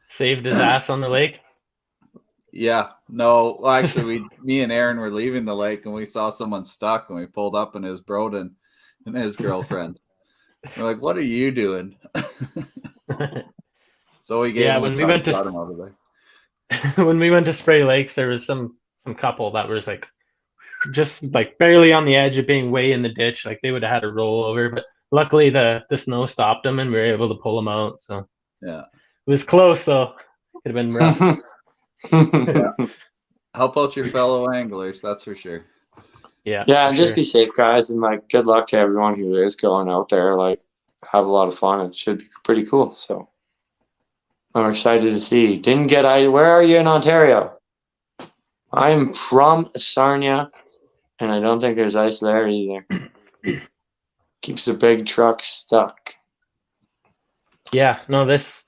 Saved his ass on the lake. Yeah, no, well, actually, me and Aaron were leaving the lake, and we saw someone stuck, and we pulled up, and his Broden and his girlfriend. We're like, "What are you doing?" So we gave him when a we ton went and got him out of there. when we went to Spray Lakes, there was some couple that was like just like barely on the edge of being way in the ditch. Like they would have had to roll over, but luckily the snow stopped them, and we were able to pull them out. So Yeah, it was close though. Could have been rough. yeah. Help out your fellow anglers, that's for sure. Yeah. Yeah, and just sure. be safe, guys, and like good luck to everyone who is going out there. Like, have a lot of fun. It should be pretty cool. So, I'm excited to see. Didn't get I. Where are you in Ontario? I'm from Sarnia, and I don't think there's ice there either. Keeps the big truck stuck. Yeah, no, this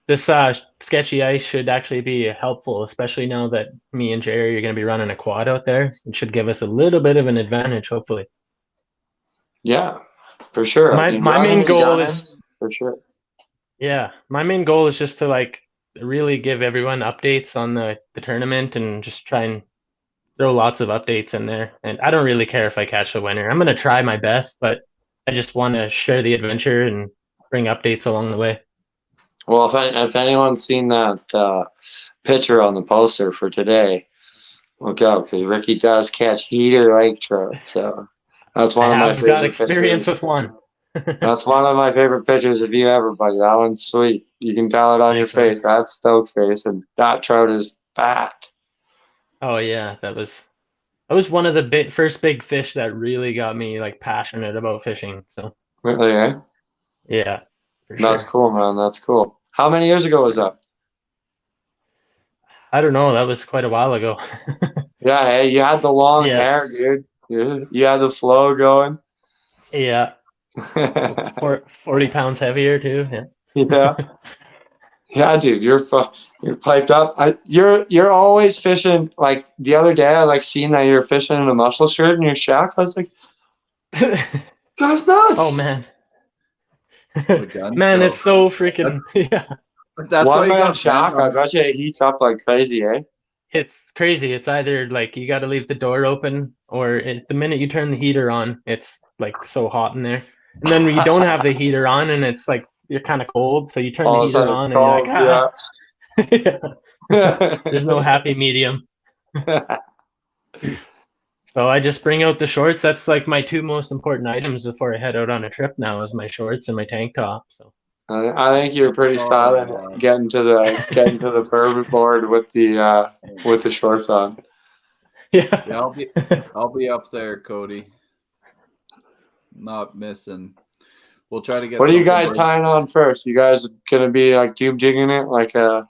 sketchy ice should actually be helpful, especially now that me and Jerry are going to be running a quad out there. It should give us a little bit of an advantage, hopefully. Yeah, for sure. My main goal is for sure. Yeah, my main goal is just to like really give everyone updates on the tournament and just try and throw lots of updates in there. And I don't really care if I catch the winner. I'm going to try my best, but I just want to share the adventure and bring updates along the way. Well, if anyone's seen that picture on the poster for today, look out, because Ricky does catch heater lake trout. So that's one of my favorite got experience pictures. with one. That's one of my favorite pictures of you ever, buddy. That one's sweet. You can tell it on your face. That's stoked face, and that trout is fat. Oh yeah, that was one of the first big fish that really got me like passionate about fishing. So Really, eh? yeah, for That's sure. cool, man. That's cool. How many years ago was that? I don't know. That was quite a while ago. Yeah, hey, you had the long hair, dude. You had the flow going. Yeah. 40 pounds heavier too. Yeah. Yeah, dude, you're piped up. You're always fishing. Like the other day, I like seeing that you're fishing in a muscle shirt in your shack. I was like, that's nuts. Oh man, man, it's so freaking yeah. That's one why man shack. I bet you it heats up like crazy, eh? It's crazy. It's either like you got to leave the door open, or the minute you turn the heater on, it's like so hot in there. And then you don't have the heater on, and it's like you're kind of cold, so you turn the heater on, and you're like, ah. There's no happy medium. So I just bring out the shorts. That's like my two most important items before I head out on a trip now, is my shorts and my tank top. So I think you're pretty stylish getting to the Burbot board with the shorts on. Yeah, I'll be up there, Cody. Not missing. We'll try to get. What are you guys tying on first? You guys gonna be like tube jigging it like a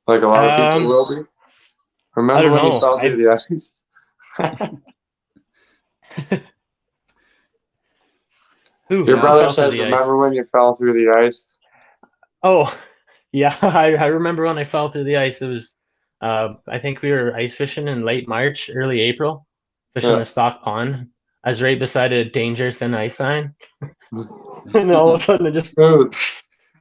lot of people will be? Remember when you fell through the ice? Your brother says, remember when you fell through the ice? Oh, yeah. I remember when I fell through the ice. It was, I think we were ice fishing in late March, early April, fishing a stock pond. I was right beside a danger thin ice sign. And all of a sudden it just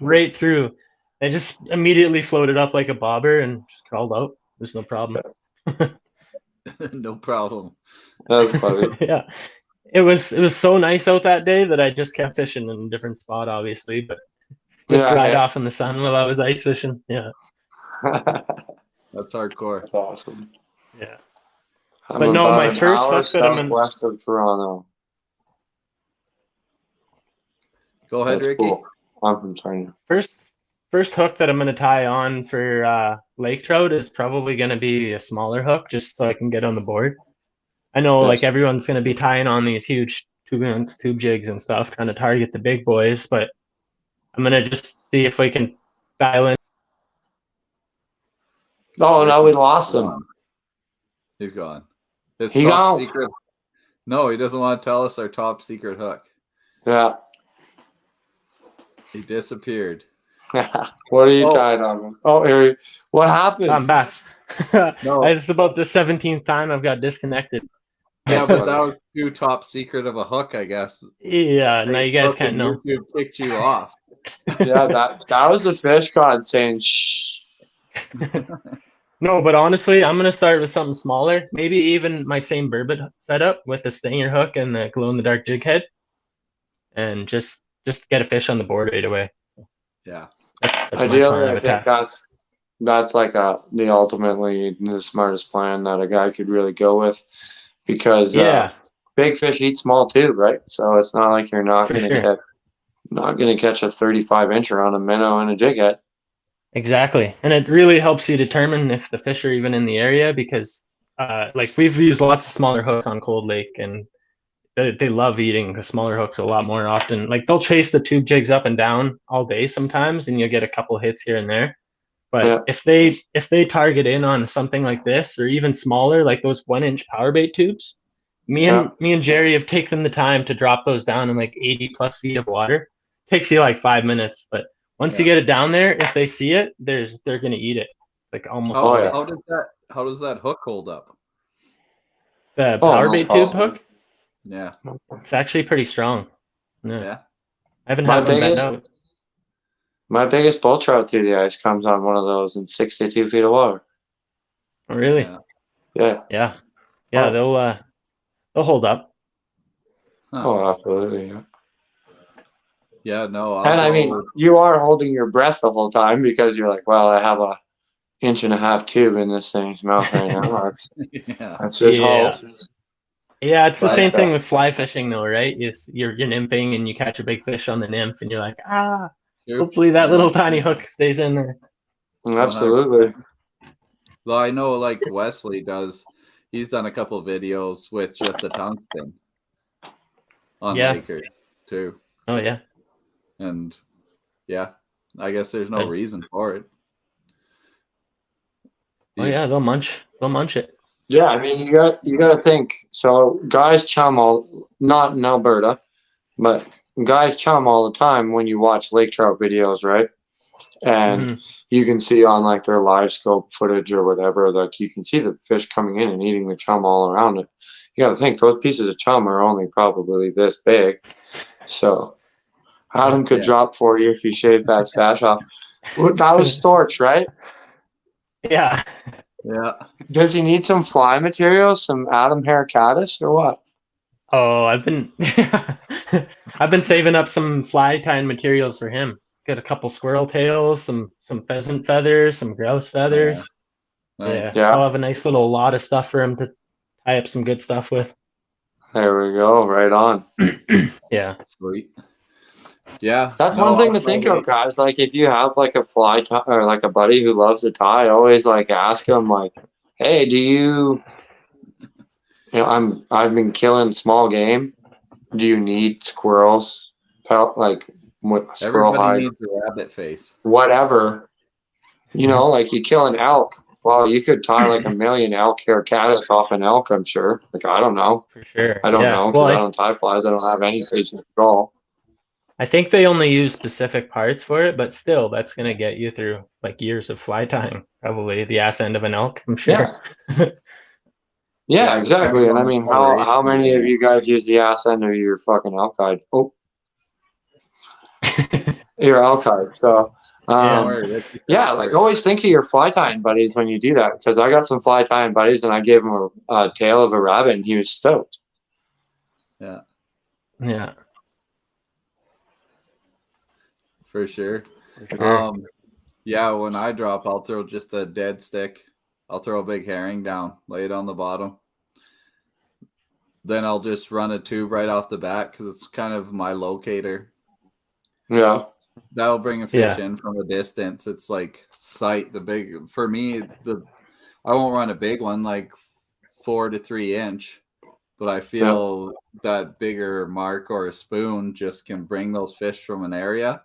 right through. I just immediately floated up like a bobber and just crawled out. There's no problem. No problem. That's funny. Yeah. It was so nice out that day that I just kept fishing in a different spot, obviously, but just dried off in the sun while I was ice fishing. Yeah. That's hardcore. That's awesome. Yeah. I'm But no, about my an first hour hook that I'm in. southwest of Toronto. Go ahead, That's Ricky. cool. I'm from China. First hook that I'm gonna tie on for lake trout is probably gonna be a smaller hook, just so I can get on the board. I know Yes. like everyone's gonna be tying on these huge 2 ounce tube jigs and stuff, trying to target the big boys, but I'm gonna just see if we can dial in. Oh, no, we lost him. He's gone. His He top gone. secret. No, he doesn't want to tell us our top secret hook. Yeah. He disappeared. What are you tying on? Oh, Harry, what happened? I'm back. No. It's about the 17th time I've got disconnected. Yeah, but that was too top secret of a hook, I guess. Yeah, now you guys Facebook can't and know. YouTube kicked you off. Yeah, that was the fish god saying shh. No, but honestly, I'm gonna start with something smaller. Maybe even my same Burbot setup with the stinger hook and the glow in the dark jig head, and just get a fish on the board right away. Yeah. That's my Ideally, plan of I think attack. that's like the ultimately the smartest plan that a guy could really go with, because Yeah, big fish eat small too, right? So it's not like you're not for gonna sure. catch a 35 incher on a minnow and a jig head. Exactly. And it really helps you determine if the fish are even in the area because like we've used lots of smaller hooks on Cold Lake and they love eating the smaller hooks a lot more often. Like they'll chase the tube jigs up and down all day sometimes and you'll get a couple hits here and there. But Yeah. if they target in on something like this or even smaller, like those 1 inch power bait tubes, me and Jerry have taken the time to drop those down in like 80 plus feet of water. Takes you like 5 minutes, but once you get it down there, if they see it, they're gonna eat it. Like almost always. How does that hook hold up? The power bait tube hook, Yeah. it's actually pretty strong. Yeah. I haven't had one bent out. My biggest bull trout through the ice comes on one of those in 62 feet of water. Oh, really? Yeah. Yeah. They'll hold up. Huh. Oh, absolutely. Yeah. Yeah, no. And I mean, you are holding your breath the whole time because you're like, well, I have a 1.5 inch tube in this thing's mouth right now. That's just hope. Yeah, it's the same thing with fly fishing, though, right? You're nymphing and you catch a big fish on the nymph, and you're like, hopefully that little tiny hook stays in there. Absolutely. Well, I know, like Wesley does. He's done a couple of videos with just a tungsten on Lakers too. Oh yeah. And yeah, I guess there's no reason for it. Oh yeah, they'll munch it. Yeah, I mean, you got to think. So guys chum not in Alberta, but guys chum all the time when you watch lake trout videos, right? And you can see on like their live scope footage or whatever, like you can see the fish coming in and eating the chum all around it. You got to think those pieces of chum are only probably this big. So Adam could drop for you if you shaved that stash off. That was Storch, right? Yeah. Yeah. Does he need some fly material, some Adam hair caddis, or what? Oh, I've been saving up some fly tying materials for him. Got a couple squirrel tails, some pheasant feathers, some grouse feathers. Nice. I'll have a nice little lot of stuff for him to tie up some good stuff with. There we go. Right on. Yeah. Sweet. Yeah. That's one thing to think of, guys. Like if you have like a fly tie or like a buddy who loves to tie, always like ask him like, hey, do you know, I've been killing small game. Do you need squirrels? Like squirrel hide? Everybody needs a rabbit face. Whatever. You know, like you kill an elk. Well, you could tie like 1 million elk hair caddis off an elk, I'm sure. Like, I don't know. For sure. I don't know because I don't tie flies. I don't have any patience at all. I think they only use specific parts for it, but still, that's going to get you through like years of fly tying. Probably the ass end of an elk, I'm sure. Yeah, exactly. And I mean, how many of you guys use the ass end of your fucking elk hide? Oh, your elk hide. So Yeah, like always think of your fly tying buddies when you do that, because I got some fly tying buddies and I gave him a tail of a rabbit and he was stoked. Yeah. Yeah. For sure. Sure. Yeah, when I drop, I'll throw just a dead stick. I'll throw a big herring down, lay it on the bottom. Then I'll just run a tube right off the bat because it's kind of my locator. Yeah. That'll bring a fish in from a distance. It's like sight. For me, I won't run a big one, like 4 to 3 inch, but I feel that bigger mark or a spoon just can bring those fish from an area.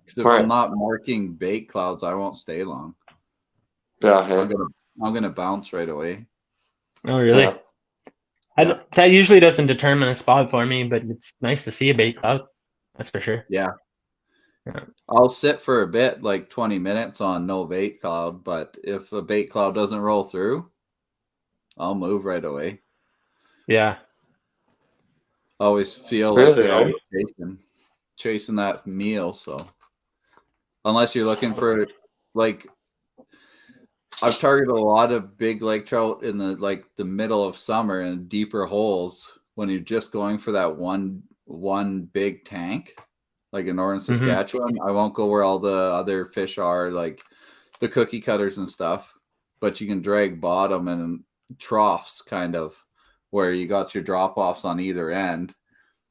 Because if I'm not marking bait clouds, I won't stay long. Yeah. I'm gonna bounce right away. Oh, really? Yeah. That usually doesn't determine a spot for me, but it's nice to see a bait cloud. That's for sure. Yeah. I'll sit for a bit, like 20 minutes on no bait cloud, but if a bait cloud doesn't roll through, I'll move right away. Yeah. Always feel like they're always chasing that meal. So unless you're looking for, like, I've targeted a lot of big lake trout in the middle of summer and deeper holes when you're just going for that one big tank. Like in northern Saskatchewan, I won't go where all the other fish are, like the cookie cutters and stuff. But you can drag bottom and troughs, kind of, where you got your drop offs on either end,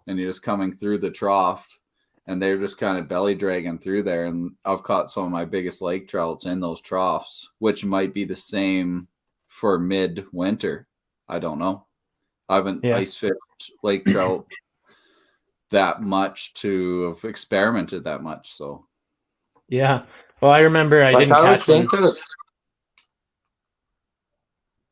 and you're just coming through the trough, and they're just kind of belly dragging through there. And I've caught some of my biggest lake trouts in those troughs, which might be the same for mid-winter. I don't know. I haven't ice fished lake trout that much to have experimented that much. So yeah, well, I remember I didn't catch one.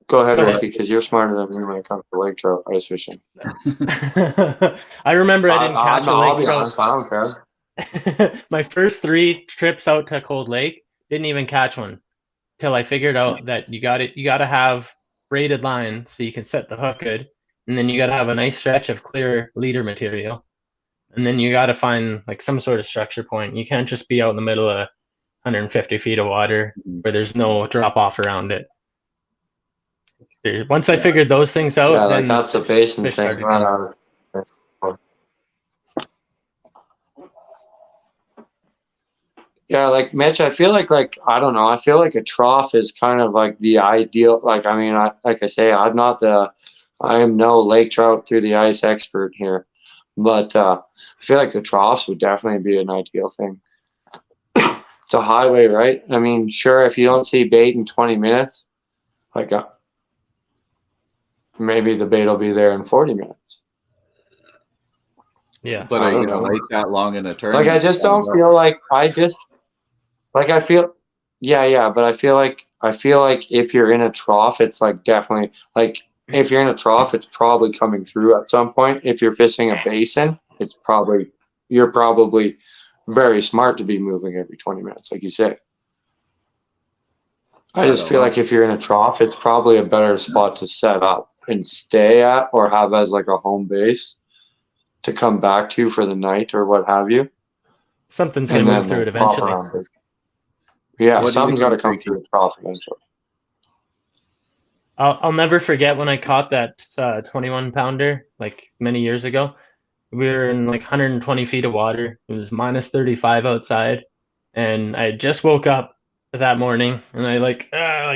Go ahead, Ricky, because you're smarter than me when it comes to lake trout ice fishing. I remember I didn't catch a lake trout. I don't care. My first 3 trips out to Cold Lake, didn't even catch one till I figured out that you got to have braided line so you can set the hook good, and then you got to have a nice stretch of clear leader material. And then you got to find like some sort of structure point. You can't just be out in the middle of 150 feet of water where there's no drop off around it. Once I figured those things out, then that's the basin thing. Yeah, like Mitch, I feel like I don't know. I feel like a trough is kind of like the ideal. Like, I mean, like I say, I am no lake trout through the ice expert here. But I feel like the troughs would definitely be an ideal thing. It's a highway, right? I mean, sure, if you don't see bait in 20 minutes, like maybe the bait will be there in 40 minutes. Yeah. But are you going to wait that long in a turn? Like, I just don't feel like I feel, but I feel like if you're in a trough, it's like definitely like, if you're in a trough, it's probably coming through at some point. If you're fishing a basin, you're probably very smart to be moving every 20 minutes, like you say. I just feel like if you're in a trough, it's probably a better spot to set up and stay at, or have as like a home base to come back to for the night or what have you. Something's going to move through it eventually. Yeah, something's got to come through the trough eventually. I'll never forget when I caught that 21 pounder like many years ago. We were in like 120 feet of water. It was minus 35 outside, and I just woke up that morning, and I like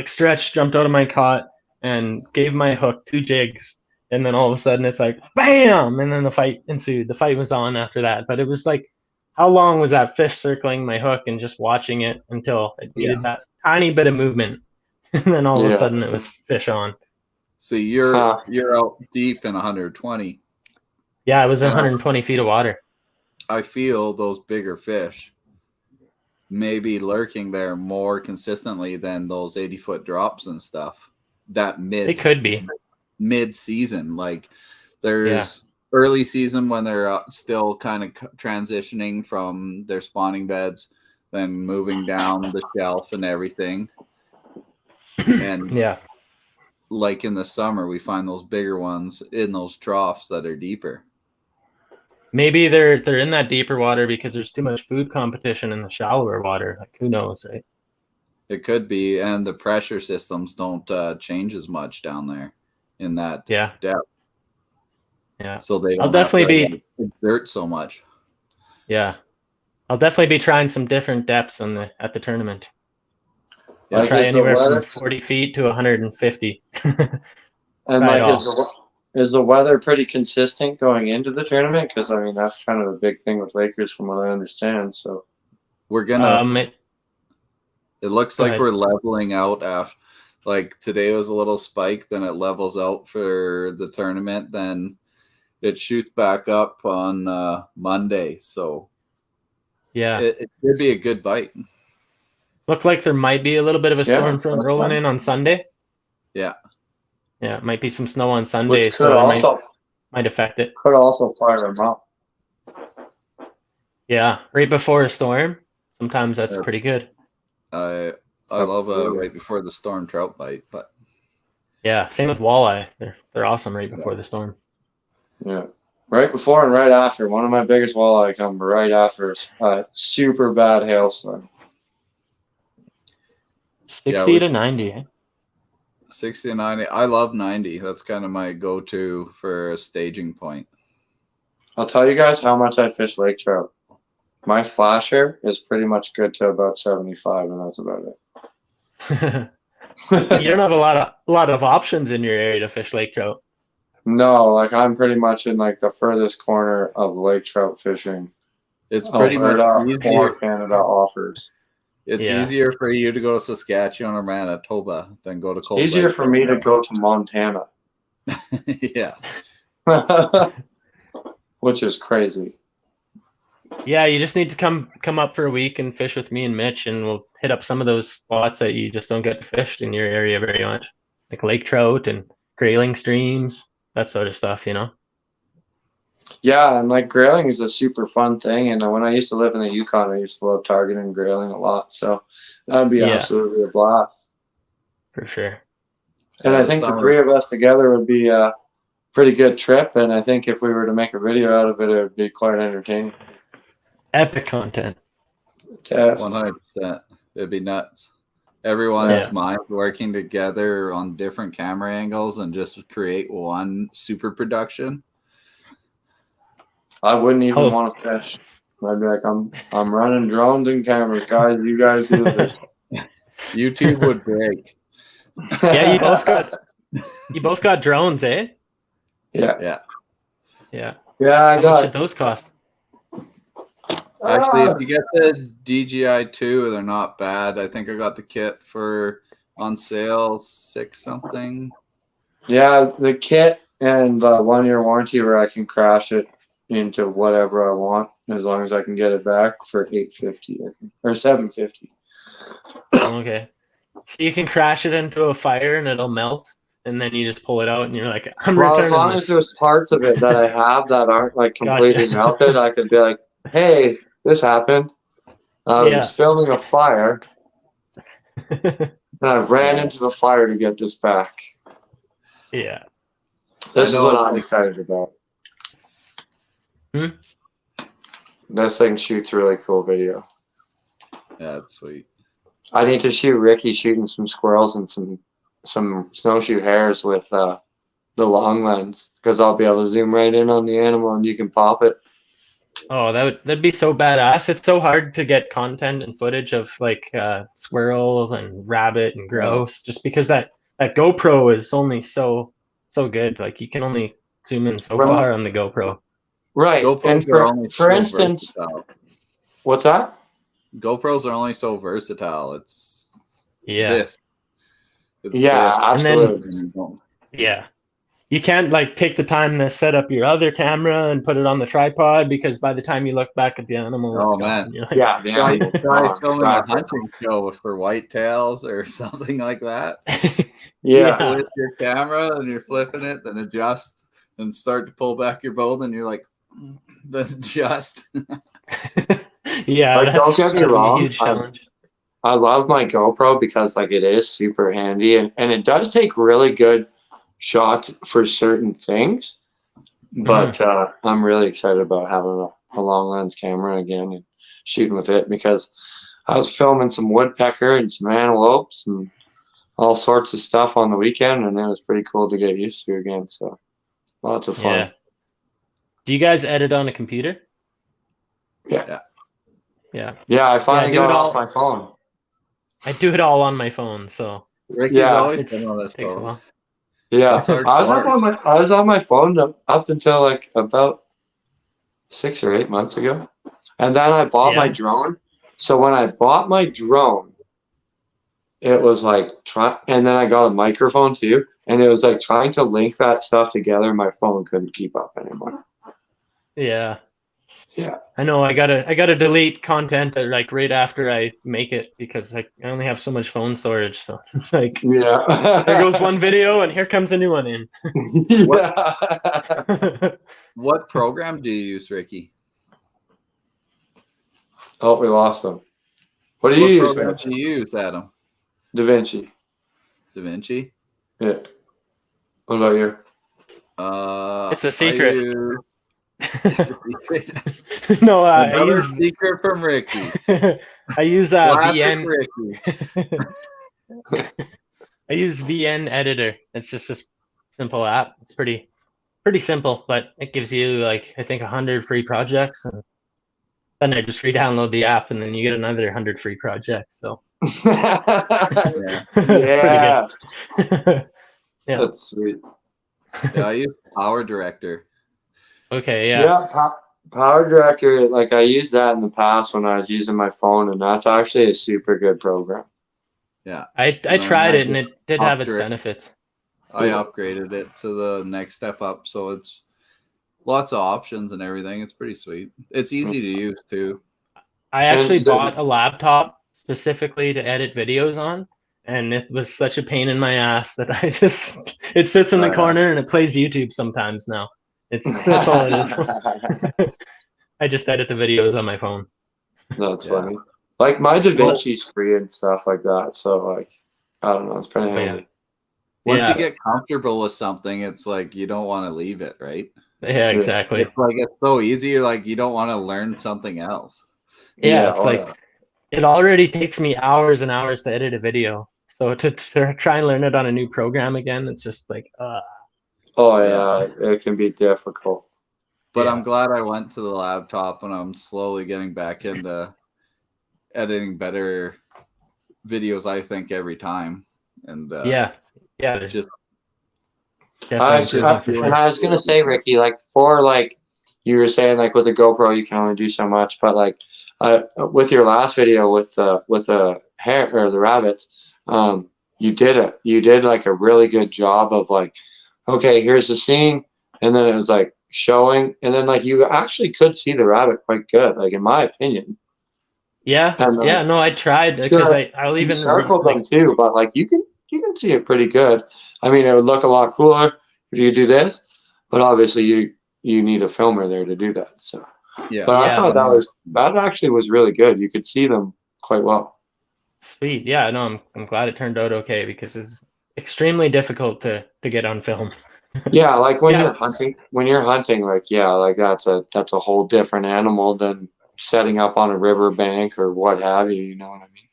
stretched, jumped out of my cot, and gave my hook 2 jigs, and then all of a sudden it's like bam, and then the fight ensued. The fight was on after that, but it was like, how long was that fish circling my hook and just watching it until it needed that tiny bit of movement? And then all of a sudden it was fish on. So you're out deep in 120. Yeah, it was 120 feet of water. I feel those bigger fish may be lurking there more consistently than those 80-foot drops and stuff. It could be mid-season. Like there's early season when they're still kind of transitioning from their spawning beds, then moving down the shelf and everything. And like in the summer, we find those bigger ones in those troughs that are deeper. Maybe they're in that deeper water because there's too much food competition in the shallower water. Like who knows, right? It could be, and the pressure systems don't change as much down there in that depth. Yeah. So they I'll don't definitely have to exert so much. Yeah. I'll definitely be trying some different depths at the tournament. I'll try anywhere from 40 feet to 150. And like, is the weather pretty consistent going into the tournament? Because I mean, that's kind of a big thing with Lakers, from what I understand. So we're gonna. It looks like we're leveling out after. Like today was a little spike, then it levels out for the tournament, then it shoots back up on Monday. So yeah, it should be a good bite. Look like there might be a little bit of a storm front rolling in on Sunday. Yeah. Yeah, it might be some snow on Sunday, which could also might affect it. Could also fire them up. Yeah, right before a storm. Sometimes that's pretty good. I love a right before the storm trout bite, but yeah, same with walleye. They're awesome right before the storm. Yeah, right before and right after. One of my biggest walleye come right after a super bad hailstorm. 60 to 90. Eh? 60 to 90. I love 90. That's kind of my go-to for a staging point. I'll tell you guys how much I fish lake trout. My flasher is pretty much good to about 75, and that's about it. You don't have a lot of options in your area to fish lake trout. No, like I'm pretty much in like the furthest corner of lake trout fishing. It's pretty much easier. Canada offers. It's easier for you to go to Saskatchewan or Manitoba than go to Cold Lake. Easier for me to go to Montana. Yeah. Which is crazy. Yeah, you just need to come up for a week and fish with me and Mitch, and we'll hit up some of those spots that you just don't get fished in your area very much, like lake trout and grayling streams, that sort of stuff, you know? Yeah, and like grayling is a super fun thing, and when I used to live in the Yukon, I used to love targeting grayling a lot, so that would be absolutely a blast. For sure. And I think the three of us together would be a pretty good trip, and I think if we were to make a video out of it, it would be quite entertaining. Epic content. 100%. It'd be nuts. Everyone's mind working together on different camera angles and just create one super production. I wouldn't even want to fish. I'd be like, I'm running drones and cameras, guys. You guys do this. YouTube would break. Yeah, you both got drones, eh? Yeah. Yeah. How much did those cost? Actually, if you get the DJI 2, they're not bad. I think I got the kit on sale, $6 something. Yeah, the kit and the 1-year warranty where I can crash it into whatever I want as long as I can get it back for $850 or $750. Okay. So you can crash it into a fire and it'll melt, and then you just pull it out and you're like, as long as there's parts of it that I have that aren't like completely melted, I could be like, hey, this happened. I was filming a fire, and I ran into the fire to get this back. Yeah. This is what I'm excited about. This thing shoots really cool video. Yeah, it's sweet. I need to shoot Ricky shooting some squirrels and some snowshoe hares with the long lens, because I'll be able to zoom right in on the animal and you can pop it. Oh, that'd be so badass. It's so hard to get content and footage of like squirrels and rabbit and grouse, just because that GoPro is only so good. Like you can only zoom in so far on the GoPro. Right. GoPros and for instance, what's that? GoPros are only so versatile. It's absolutely. Yeah. You can't like take the time to set up your other camera and put it on the tripod, because by the time you look back at the animal, man, like, try filming a hunting show for whitetails or something like that. With your camera and you're flipping it, then adjust and start to pull back your bow, and you're like, then adjust. Don't get me wrong. Huge challenge. I love my GoPro because like it is super handy and it does take really good shots for certain things, But I'm really excited about having a long lens camera again and shooting with it, because I was filming some woodpecker and some antelopes and all sorts of stuff on the weekend, and it was pretty cool to get used to again. So lots of fun. Yeah. Do you guys edit on a computer? Yeah. Yeah. Yeah, I finally do got it off all- my phone. I do it all on my phone, so Ricky's Yeah. always it been on his takes a phone. while. Yeah, That's hard I was part. on my phone up until like about 6 or 8 months ago, and then I bought my Yeah. drone. So when I bought my drone, it was like and then I got a microphone too, and it was like trying to link that stuff together. My phone couldn't keep up anymore. Yeah. Yeah. I know I gotta delete content like right after I make it, because like I only have so much phone storage. So like Yeah. there goes one video and here comes a new one in. Yeah. What program do you use, Ricky? Oh, we lost them. What do What you use, program Mitch? do you use, Adam? DaVinci. DaVinci? Yeah. What about you? It's a secret. It's a secret. No, I Another use secret from Ricky. I use Classic VN. Ricky. I use VN editor. It's just a simple app. It's pretty simple, but it gives you like I think 100 free projects, and then I just re-download the app, and then you get another 100 free projects. So Yeah. Yeah. pretty good. Yeah. That's sweet. Yeah, I use Power Director. Okay. Yeah. Power Director, like I used that in the past when I was using my phone, and that's actually a super good program. Yeah. I tried it, and it did have its Direct- benefits. I upgraded it to the next step up, so it's lots of options and everything. It's pretty sweet. It's easy to use too. I actually bought a laptop specifically to edit videos on, and it was such a pain in my ass that it sits in the corner and it plays YouTube sometimes now. That's all it is. I just edit the videos on my phone. That's funny. Like my DaVinci's free and stuff like that, so like I don't know, it's pretty handy. Once you get comfortable with something, it's like you don't want to leave it, right? Yeah, exactly. It's like it's so easy, like you don't want to learn something else. Yeah, it's like it already takes me hours and hours to edit a video. So to try and learn it on a new program again, it's just like Oh yeah, it can be difficult. But I'm glad I went to the laptop, and I'm slowly getting back into editing better videos, I think, every time. And just I was gonna say, Ricky, like for like you were saying, like with the GoPro you can only do so much, but like with your last video with the hare or the rabbits, you did like a really good job of like, okay, here's the scene, and then it was like showing, and then like you actually could see the rabbit quite good, like in my opinion. Yeah, and, no, I tried because I'll even circle them too, but like you can see it pretty good. I mean, it would look a lot cooler if you do this, but obviously you need a filmer there to do that. So but I thought that actually was really good. You could see them quite well. Sweet, yeah, no, I'm glad it turned out okay, because it's extremely difficult to get on film. Yeah, like when you're hunting, like like that's a whole different animal than setting up on a river bank or what have you. You know what I mean?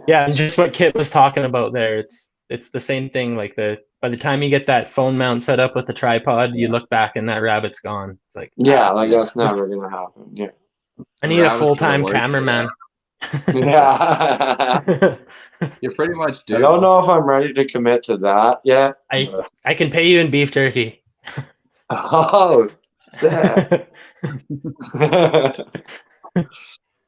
Yeah, and just what Kit was talking about there, it's the same thing. Like by the time you get that phone mount set up with the tripod, you look back and that rabbit's gone. It's like like that's never gonna happen. Yeah, I need a full-time cameraman. Yeah. You pretty much do. I don't know if I'm ready to commit to that yet. I can pay you in beef jerky. Oh, sad.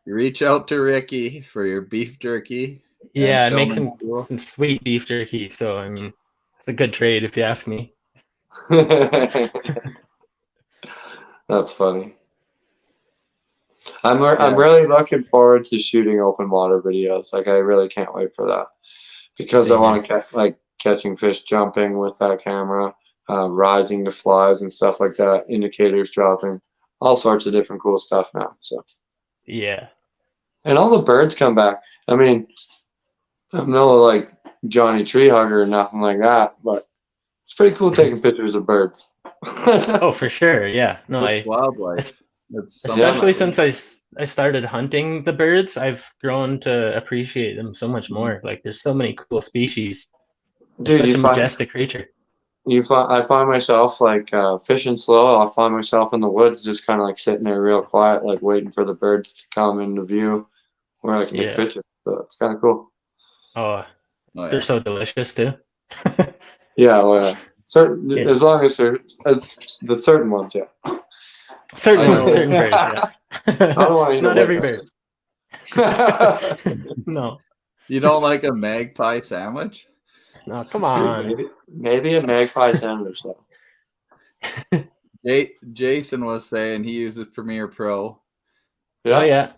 You reach out to Ricky for your beef jerky. Yeah, and make some sweet beef jerky. So I mean, it's a good trade if you ask me. That's funny. I'm really looking forward to shooting open water videos. Like I really can't wait for that, because I want to catching fish jumping with that camera, rising to flies and stuff like that, indicators dropping, all sorts of different cool stuff now. So yeah, and all the birds come back. I mean, I'm no like Johnny Tree Hugger or nothing like that, but it's pretty cool taking pictures of birds. Oh, for sure. Yeah. No, It's wildlife. It's especially since I started hunting the birds, I've grown to appreciate them so much more. Like there's so many cool species. It's Dude, such a majestic creature. I find myself like fishing slow. I'll find myself in the woods, just kind of like sitting there real quiet, like waiting for the birds to come into view where I can take Yeah. pictures. So it's kind of cool. Oh, Oh, they're yeah. so delicious too. Yeah, well, yeah. Certain, Yeah. as long as they're the certain ones, yeah. Certain birds, yeah. I don't want to Not every bird. bird. No. You don't like a magpie sandwich? No, come on. Maybe a magpie sandwich though. Jason was saying he uses Premiere Pro. Yeah. Oh yeah.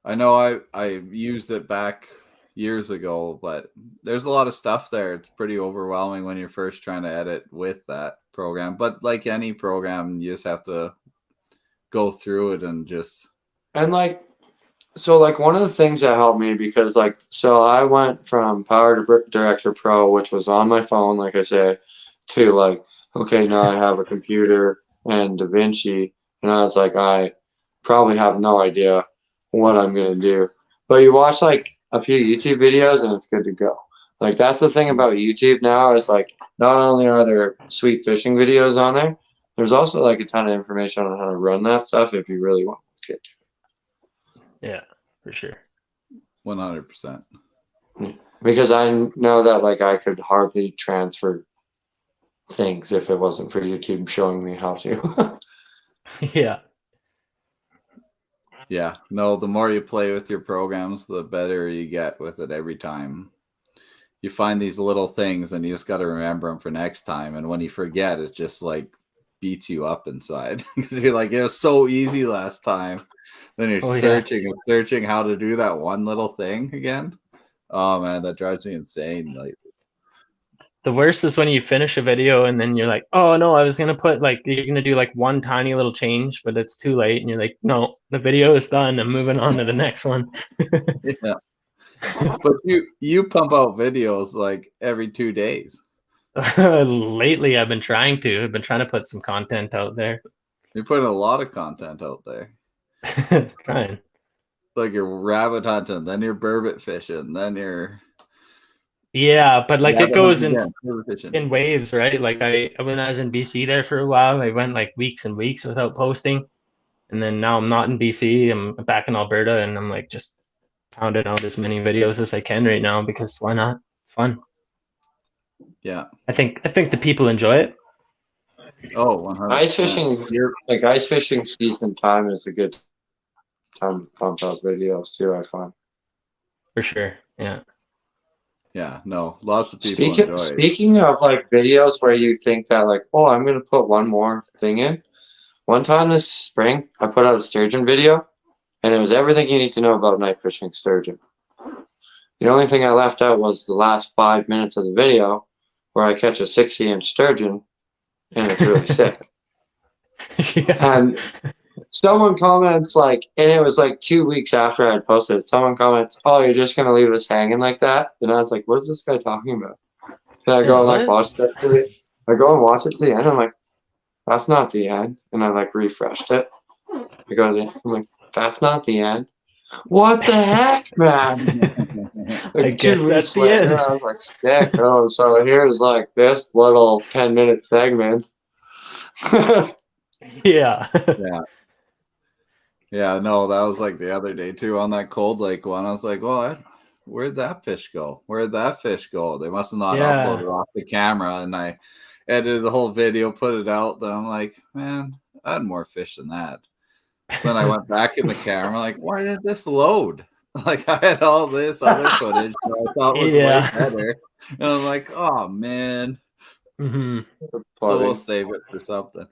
I know I used it back years ago, but there's a lot of stuff there. It's pretty overwhelming when you're first trying to edit with that program. But like any program, you just have to go through it and just. And like, so like one of the things that helped me because like, so I went from Power Director Pro, which was on my phone, like I say, to like, okay, now I have a computer and DaVinci, and I was like, I probably have no idea what I'm gonna do. But you watch like a few YouTube videos and it's good to go. Like that's the thing about YouTube now is like not only are there sweet fishing videos on there, there's also like a ton of information on how to run that stuff if you really want to get to it. Yeah, for sure. 100%. Because I know that like I could hardly transfer things if it wasn't for YouTube showing me how to. Yeah. Yeah. No, the more you play with your programs, the better you get with it every time. You find these little things and you just got to remember them for next time. And when you forget, it just like beats you up inside because you're like, it was so easy last time. Then you're searching how to do that one little thing again. Oh man, that drives me insane. Like the worst is when you finish a video and then you're like, oh no, I was gonna put like you're gonna do like one tiny little change, but it's too late, and you're like, no, the video is done. I'm moving on to the next one. Yeah. But you pump out videos like every 2 days. Lately, I've been trying to put some content out there. You're putting a lot of content out there. Trying. Like you're rabbit hunting, then you're burbot fishing, then you're. Yeah, but like it goes in fishing. waves, right? Like when I was in BC there for a while, I went like weeks and weeks without posting, and then now I'm not in BC. I'm back in Alberta, and I'm like just pounding out as many videos as I can right now because why not? It's fun. Yeah, I think the people enjoy it. Oh, 100%. Ice fishing season time is a good time to pump out videos too, I find. For sure. Yeah. Yeah, no, lots of people enjoy it. Speaking of like videos where you think that like, oh, I'm gonna put one more thing in. One time this spring, I put out a sturgeon video, and it was everything you need to know about night fishing sturgeon. The only thing I left out was the last 5 minutes of the video where I catch a 60-inch sturgeon, and it's really sick. Yeah. And someone comments like, and it was like 2 weeks after I had posted it, someone comments, oh, you're just going to leave us hanging like that? And I was like, what is this guy talking about? And I go and like watch that. I go and watch it to the end. I'm like, that's not the end. And I like refreshed it. I go to the end. I'm like, that's not the end. What the heck, man? Like 2 weeks later, I was like, sick. Oh, so here's like this little 10-minute segment. Yeah. Yeah, no, that was like the other day too on that Cold Lake one. I was like, well, where'd that fish go? Where'd that fish go? They must have not uploaded off the camera. And I edited the whole video, put it out. Then I'm like, man, I had more fish than that. Then I went back in the camera, like, why did this load? Like I had all this other footage that I thought was way better. And I'm like, oh man. Mm-hmm. So we'll save it for something.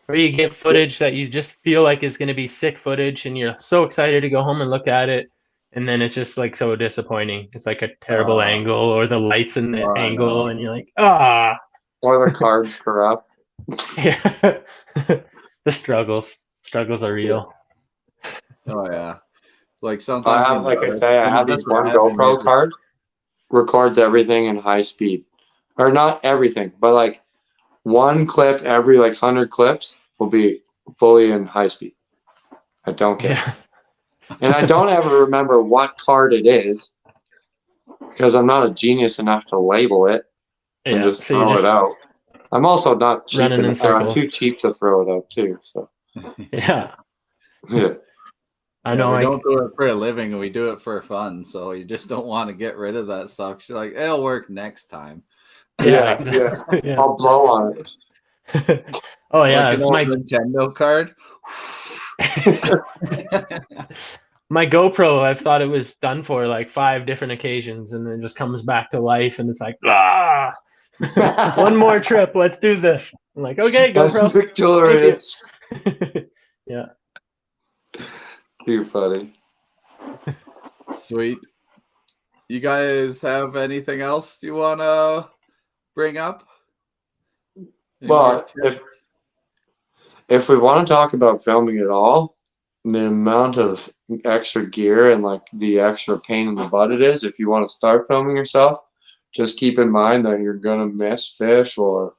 Or you get footage that you just feel like is going to be sick footage, and you're so excited to go home and look at it, and then it's just like so disappointing. It's like a terrible angle, or the lights in the angle, and you're like, ah. Or the card's corrupt. Yeah. The struggles are real. Oh yeah. Like sometimes I have this one GoPro card, records everything in high speed. Or not everything, but like one clip every like 100 clips will be fully in high speed. I don't care. Yeah. And I don't ever remember what card it is because I'm not a genius enough to label it and Yeah. just So you throw it out. I'm also not cheap running in I'm circles. too cheap to throw it out too. So Yeah. yeah. I know. We don't do it for a living, we do it for fun. So you just don't want to get rid of that stuff. She's like, it'll work next time. Yeah. Exactly. Yeah. I'll blow on it. Oh yeah. Like an old Nintendo card. My GoPro, I've thought it was done for like 5 different occasions, and then just comes back to life, and it's like, one more trip, let's do this. I'm like, okay, GoPro. That's victorious. Yeah. Too funny. Sweet. You guys have anything else you want to bring up? Well, if we want to talk about filming at all, the amount of extra gear and like the extra pain in the butt it is, if you want to start filming yourself, just keep in mind that you're going to miss fish, or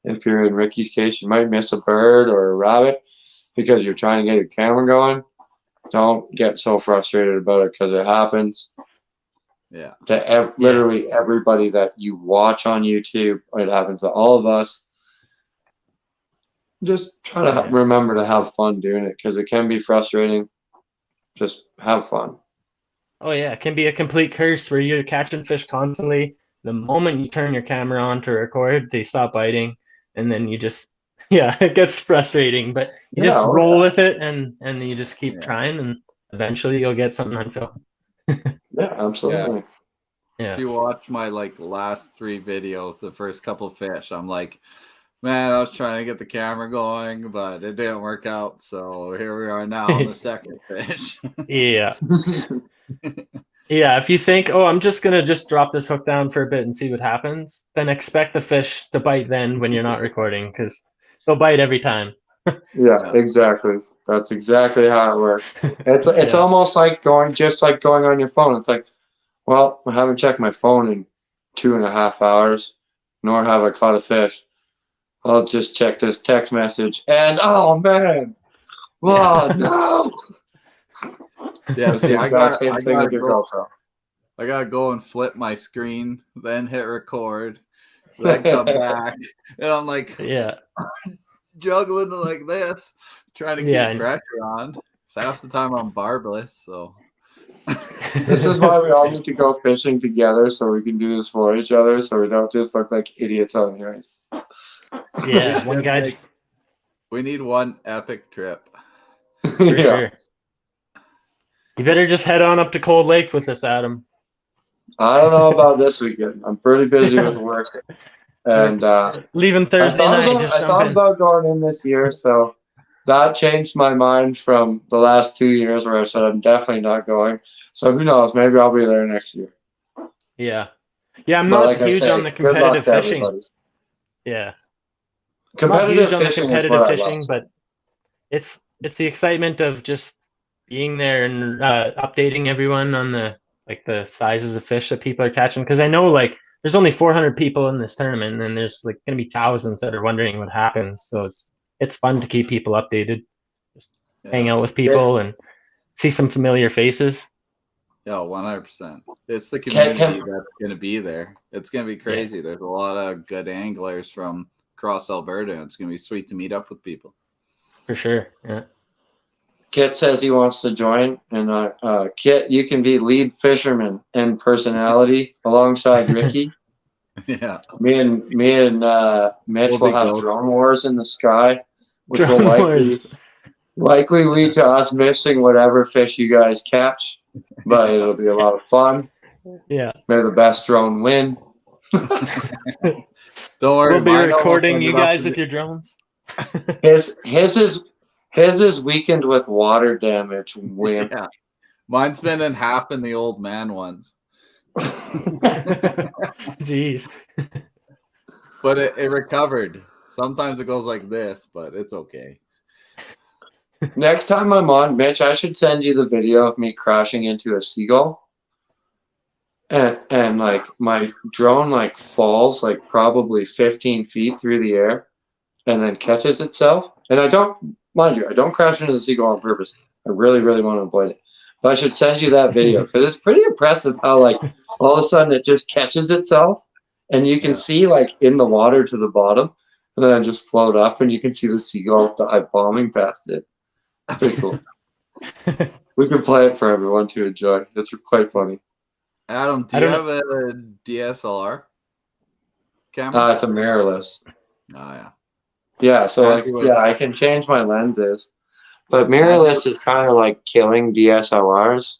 if you're in Ricky's case, you might miss a bird or a rabbit because you're trying to get your camera going. Don't get so frustrated about it because it happens. Yeah. To literally everybody that you watch on YouTube, it happens to all of us. Just try to remember to have fun doing it because it can be frustrating. Just have fun. Oh yeah, it can be a complete curse where you're catching fish constantly. The moment you turn your camera on to record, they stop biting, and then you just it gets frustrating. But you just roll with it, and you just keep trying, and eventually you'll get something on film. Yeah, absolutely. Yeah. If you watch my like last 3 videos, the first couple fish, I'm like, man, I was trying to get the camera going, but it didn't work out. So here we are now on the second fish. Yeah. Yeah, if you think, oh, I'm just gonna drop this hook down for a bit and see what happens, then expect the fish to bite then when you're not recording, because they'll bite every time. Yeah, exactly. That's exactly how it works. It's almost like going on your phone. It's like, well, I haven't checked my phone in 2.5 hours, nor have I caught a fish. I'll just check this text message, and oh man, oh no! Yeah, It's the exact same thing with your GoPro. I gotta go and flip my screen, then hit record, then come back, and I'm like, juggling like this, trying to keep pressure on. So half the time I'm barbless, so. This is why we all need to go fishing together, so we can do this for each other, so we don't just look like idiots on the ice. Yeah, one guy. We need one epic trip. For sure. You better just head on up to Cold Lake with us, Adam. I don't know about this weekend. I'm pretty busy with work. And leaving Thursday night. I thought about going in this year, so that changed my mind from the last 2 years where I said I'm definitely not going. So who knows? Maybe I'll be there next year. Yeah. Yeah, I'm not huge on the competitive fishing. Yeah. Competitive fishing, but it's the excitement of just being there and updating everyone on the sizes of fish that people are catching, because I know like there's only 400 people in this tournament, and there's like going to be thousands that are wondering what happens. So it's fun to keep people updated, just hang out with people and see some familiar faces. Yeah, 100%. It's the community that's going to be there. It's going to be crazy. There's a lot of good anglers from across Alberta, and it's going to be sweet to meet up with people. For sure, yeah. Kit says he wants to join, and Kit, you can be lead fisherman and personality alongside Ricky. Yeah. Me and Mitch will have drone wars in the sky, which will likely lead to us missing whatever fish you guys catch, but it'll be a lot of fun. Yeah. May the best drone win. Don't worry. We'll be recording you guys with your drones. His is weakened with water damage. Wimp. Yeah. Mine's been in half in the old man ones. Jeez. But it recovered. Sometimes it goes like this, but it's okay. Next time I'm on, Mitch, I should send you the video of me crashing into a seagull. and like my drone like falls like probably 15 feet through the air and then catches itself. And I don't, mind you, I don't crash into the seagull on purpose. I really, really want to avoid it. But I should send you that video because it's pretty impressive how like all of a sudden it just catches itself and you can see like in the water to the bottom and then just float up and you can see the seagull dive bombing past it. Pretty cool. We can play it for everyone to enjoy. It's quite funny. Adam, do you have a DSLR camera? It's a mirrorless. Oh yeah. Yeah, so like, yeah, I can change my lenses, but mirrorless is kind of like killing DSLRs.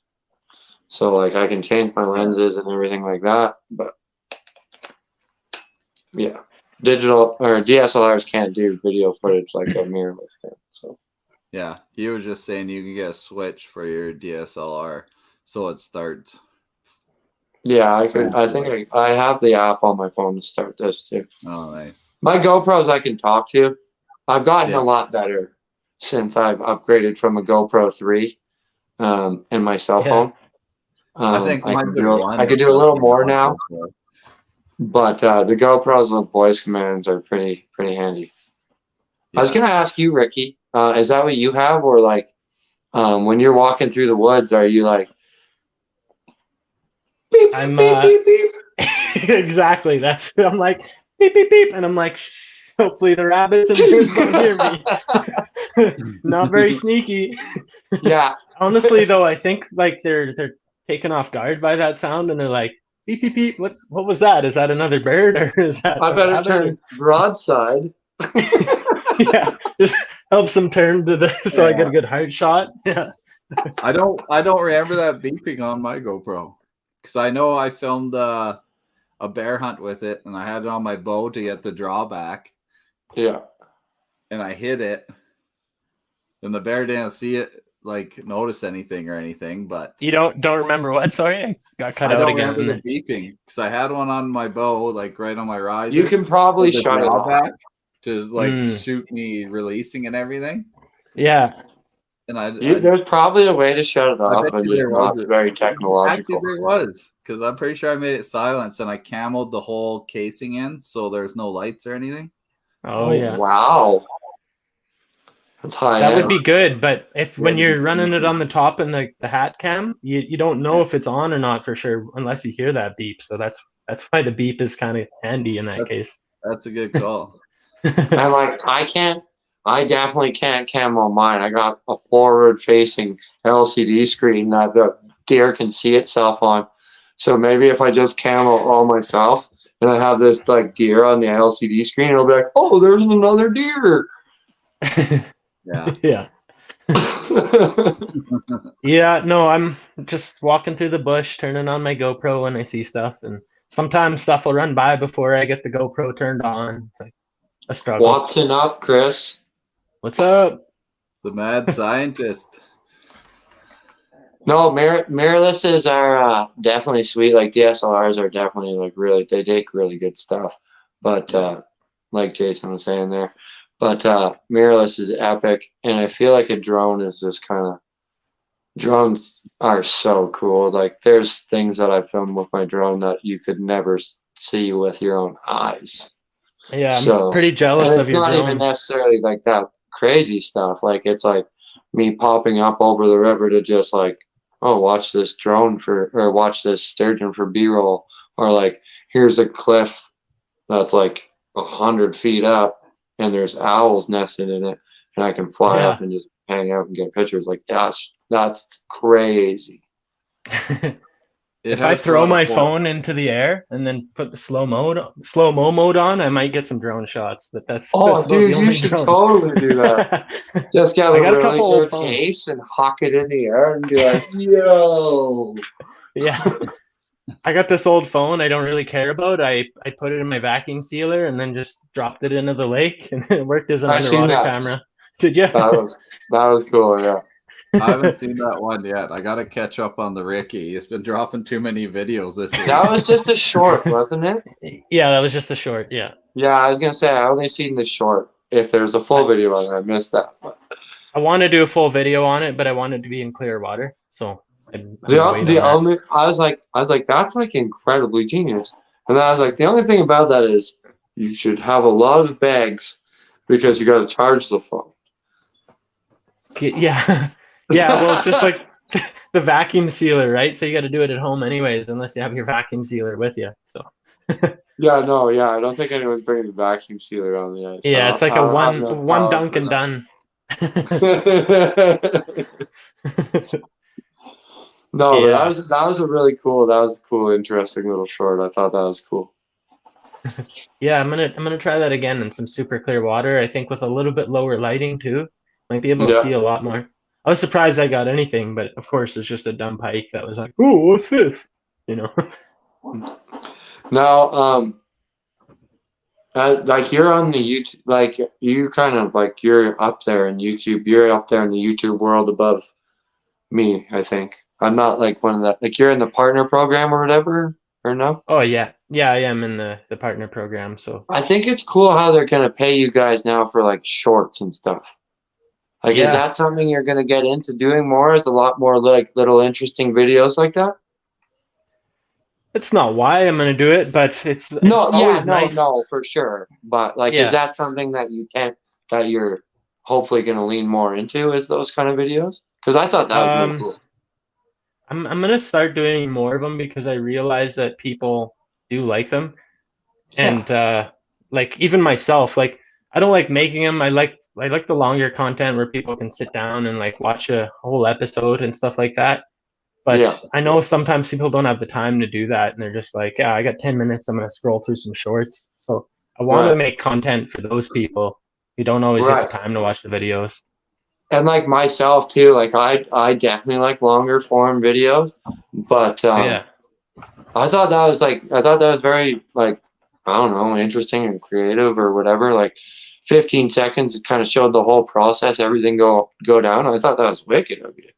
So like, I can change my lenses and everything like that, but yeah, digital or DSLRs can't do video footage like a mirrorless can. So yeah, he was just saying you can get a switch for your DSLR, so it starts. Yeah, I could. I think I have the app on my phone to start this too. Oh, nice. My GoPros I can talk to. I've gotten a lot better since I've upgraded from a GoPro 3 and my cell phone. I think I could do a little more now. But the GoPros with voice commands are pretty handy. I was gonna ask you, Ricky, is that what you have, or like when you're walking through the woods, are you like beep, I'm beep, beep, beep? exactly. I'm like beep beep beep, and I'm like, hopefully the rabbits and birds don't hear me. Not very sneaky. Yeah. Honestly, though, I think like they're taken off guard by that sound, and they're like, beep beep beep. What was that? Is that another bird, or is that? I better turn broadside. Yeah, just helps them turn to the so I get a good heart shot. Yeah. I don't remember that beeping on my GoPro because I know I filmed a bear hunt with it and I had it on my bow to get the drawback. Yeah. And I hit it, and the bear didn't see it, like notice anything or anything. But you don't remember what? Sorry, I got cut out again. I don't remember the beeping because I had one on my bow, like right on my riser. You can probably shut it off to like shoot me releasing and everything. Yeah. And there's probably a way to shut it off, and just not very technological. Actually, there was, because I'm pretty sure I made it silence and I cameled the whole casing in, so there's no lights or anything. Oh yeah! Wow, that's high. That would be good, but when you're running it on the top and the hat cam, you don't know if it's on or not for sure unless you hear that beep. So that's why the beep is kind of handy in that case. That's a good call. And like I definitely can't camo mine. I got a forward-facing LCD screen that the deer can see itself on. So maybe if I just camo all myself and I have this like deer on the LCD screen, it'll be like, oh, there's another deer. Yeah. Yeah. Yeah, no, I'm just walking through the bush, turning on my GoPro when I see stuff, and sometimes stuff will run by before I get the GoPro turned on. It's like a struggle. What's up, Chris? What's up? The mad scientist. No, mirrorlesses are definitely sweet. Like DSLRs are definitely like they take really good stuff. But like Jason was saying there, but mirrorless is epic, and I feel like a drone is just kind of. Drones are so cool. Like there's things that I filmed with my drone that you could never see with your own eyes. Yeah, I'm pretty jealous of your drone. It's not even necessarily like that crazy stuff. Like it's like me popping up over the river to just like, oh, watch this watch this sturgeon for B-roll, or like here's a cliff that's like 100 feet up and there's owls nested in it, and I can fly up and just hang out and get pictures. Like that's crazy. If I throw my phone into the air and then put the slow-mo mode on, I might get some drone shots. But that's dude, you should totally do that. Just get a really good case and hawk it in the air and be like, yo. Yeah. I got this old phone I don't really care about. I put it in my vacuum sealer and then just dropped it into the lake, and it worked as an underwater camera. Did you? That was cool, yeah. I haven't seen that one yet. I gotta catch up on the Ricky. He's been dropping too many videos this week. That was just a short, wasn't it? Yeah, that was just a short. Yeah. Yeah, I was gonna say I only seen the short. If there's a full video on it, I missed that. I want to do a full video on it, but I wanted to be in clear water. So I was like, that's like incredibly genius. And then I was like, the only thing about that is you should have a lot of bags because you got to charge the phone. Yeah. Yeah. Well, it's just like the vacuum sealer, right? So you got to do it at home anyways, unless you have your vacuum sealer with you. So. Yeah, no, yeah. I don't think anyone's bringing the vacuum sealer on the ice. Yeah, it's like a one dunk and done. No, Yeah. but that was a cool, interesting little short. I thought that was cool. Yeah, I'm gonna try that again in some super clear water. I think with a little bit lower lighting too, might be able to see a lot more. I was surprised I got anything, but of course it's just a dumb pike that was like, "Ooh, what's this?" You know. Now, like you're on the YouTube, like you kind of like you're up there in YouTube. You're up there in the YouTube world above me, I think. I'm not like one of the like you're in the partner program or whatever, or no? Oh yeah, yeah, I am in the partner program. So I think it's cool how they're gonna pay you guys now for like shorts and stuff. Like, is that something you're gonna get into doing more? Is a lot more like little interesting videos like that? it's not why I'm gonna do it, but it's nice. No, for sure. But like, is that something that you're hopefully gonna lean more into? Is those kind of videos? Because I thought that was really cool. I'm gonna start doing more of them because I realize that people do like them, and like even myself, like I don't like making them. I like the longer content where people can sit down and like watch a whole episode and stuff like that. But I know sometimes people don't have the time to do that, and they're just like, yeah, I got 10 minutes. I'm gonna scroll through some shorts. So I want to make content for those people who don't always have the time to watch the videos. And like myself too, like I definitely like longer form videos, but I thought that was very like I don't know, interesting and creative or whatever. Like 15 seconds, it kind of showed the whole process, everything go down. I thought that was wicked of you.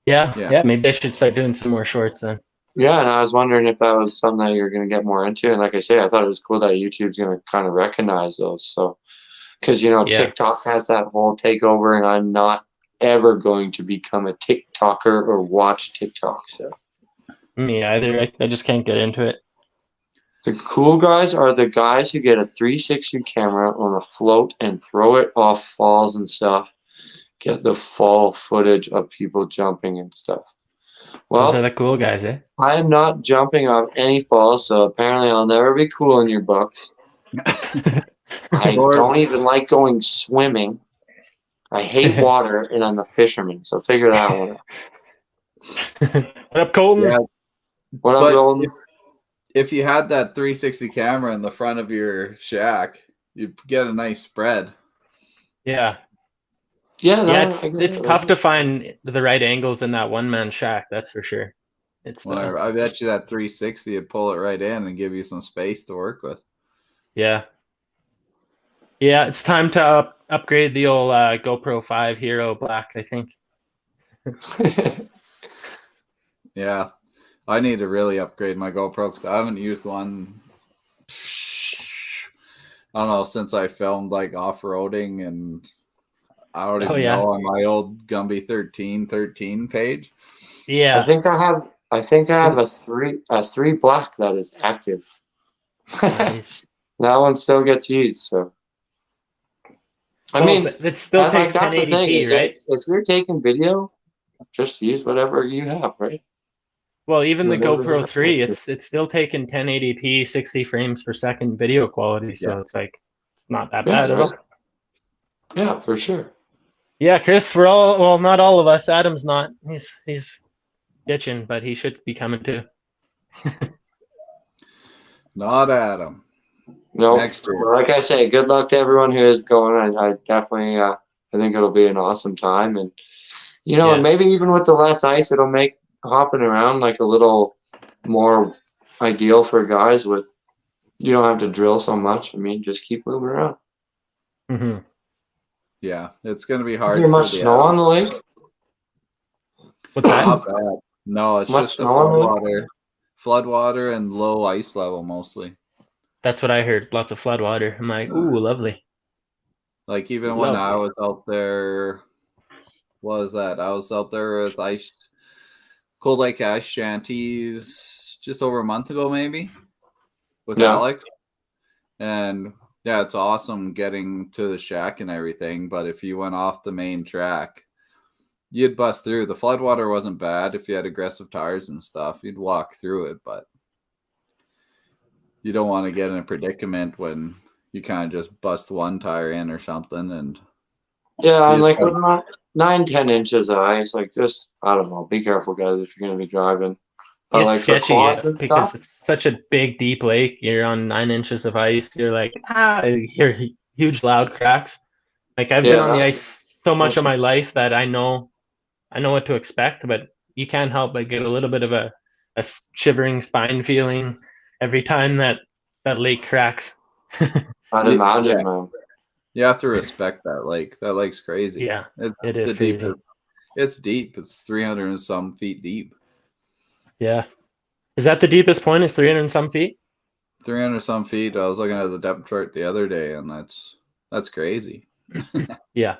Yeah. Maybe I should start doing some more shorts then. Yeah, and I was wondering if that was something that you're going to get more into. And like I say, I thought it was cool that YouTube's going to kind of recognize those. So. Because, TikTok has that whole takeover, and I'm not ever going to become a TikToker or watch TikTok. So. Me either. I just can't get into it. The cool guys are the guys who get a 360 camera on a float and throw it off falls and stuff. Get the fall footage of people jumping and stuff. Well, those are the cool guys, eh? I am not jumping off any falls, so apparently I'll never be cool in your books. I don't even like going swimming. I hate water, and I'm a fisherman, so figure that one out. What up, Colton? Yeah. What up, Colton? If you had that 360 camera in the front of your shack, you'd get a nice spread. Yeah. Yeah, it's tough to find the right angles in that one-man shack, that's for sure. I bet you that 360 would pull it right in and give you some space to work with. Yeah. Yeah, it's time to upgrade the old GoPro 5 Hero Black, I think. Yeah, I need to really upgrade my GoPro because I haven't used one, I don't know, since I filmed like off-roading, and I don't even know on my old Gumby 13 page. Yeah. I think I have a three black that is active. Nice. That one still gets used, so. I mean, it still takes 1080p, right? If you're taking video, just use whatever you have, right? Well, even the GoPro 3, it's still taking 1080p, 60 frames per second video quality, so it's like it's not that bad at all. Yeah, for sure. Yeah, Chris, not all of us. Adam's not. He's ditching, but he should be coming too. Not Adam. No, like I say, good luck to everyone who is going. I definitely, I think it'll be an awesome time, and and maybe even with the less ice, it'll make hopping around like a little more ideal for guys. With you don't have to drill so much. I mean, just keep moving around. Mm-hmm. Yeah, it's going to be hard. Is there much snow on the lake? What's that? Not bad. No, it's just the floodwater and low ice level mostly. That's what I heard. Lots of floodwater. I'm like, ooh, lovely. Like even when I was out there, what was that? I was out there with ice Cold Lake Ice Shanties just over a month ago, maybe, with Yeah. Alex. And yeah, it's awesome getting to the shack and everything. But if you went off the main track, you'd bust through. The floodwater wasn't bad if you had aggressive tires and stuff. You'd walk through it, but you don't want to get in a predicament when you kind of just bust one tire in or something. And yeah, and like with 9-10 inches of ice, like just I don't know. Be careful, guys, if you're gonna be driving. But It's like for sketchy quads and because stuff, it's such a big, deep lake. You're on 9 inches of ice. You're like, you hear huge, loud cracks. Like I've been on the ice so much of my life that I know what to expect, but you can't help but get a little bit of a shivering spine feeling every time that lake cracks. I'd imagine, man. You have to respect that lake. That lake's crazy. Yeah, it is crazy. It's deep. It's 300 and some feet deep. Yeah. Is that the deepest point? Is 300 and some feet? 300 some feet. I was looking at the depth chart the other day, and that's crazy. Yeah.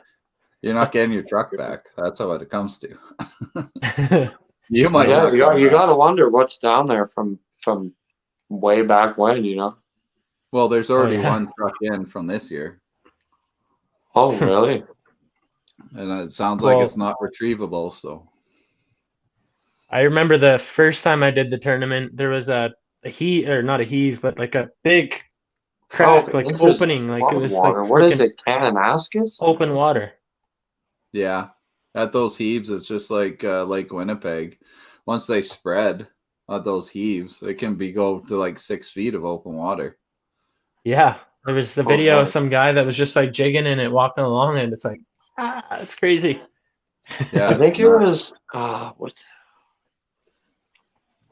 You're not getting your truck back. That's how it comes to. You might. Yeah, you gotta wonder what's down there from way back when, you know. Well, there's already one truck in from this year. Oh, really? And it sounds like it's not retrievable. So I remember the first time I did the tournament, there was a heave, or not a heave, but like a big crack, like opening, like it was water. like What is it, Kananaskis? open water. Yeah, at those heaves, it's just like Lake Winnipeg. Once they spread at those heaves, it can go to like 6 feet of open water. Yeah, there was a video of some guy that was just like jigging in it, walking along, and it's like, it's crazy. Yeah, I think it was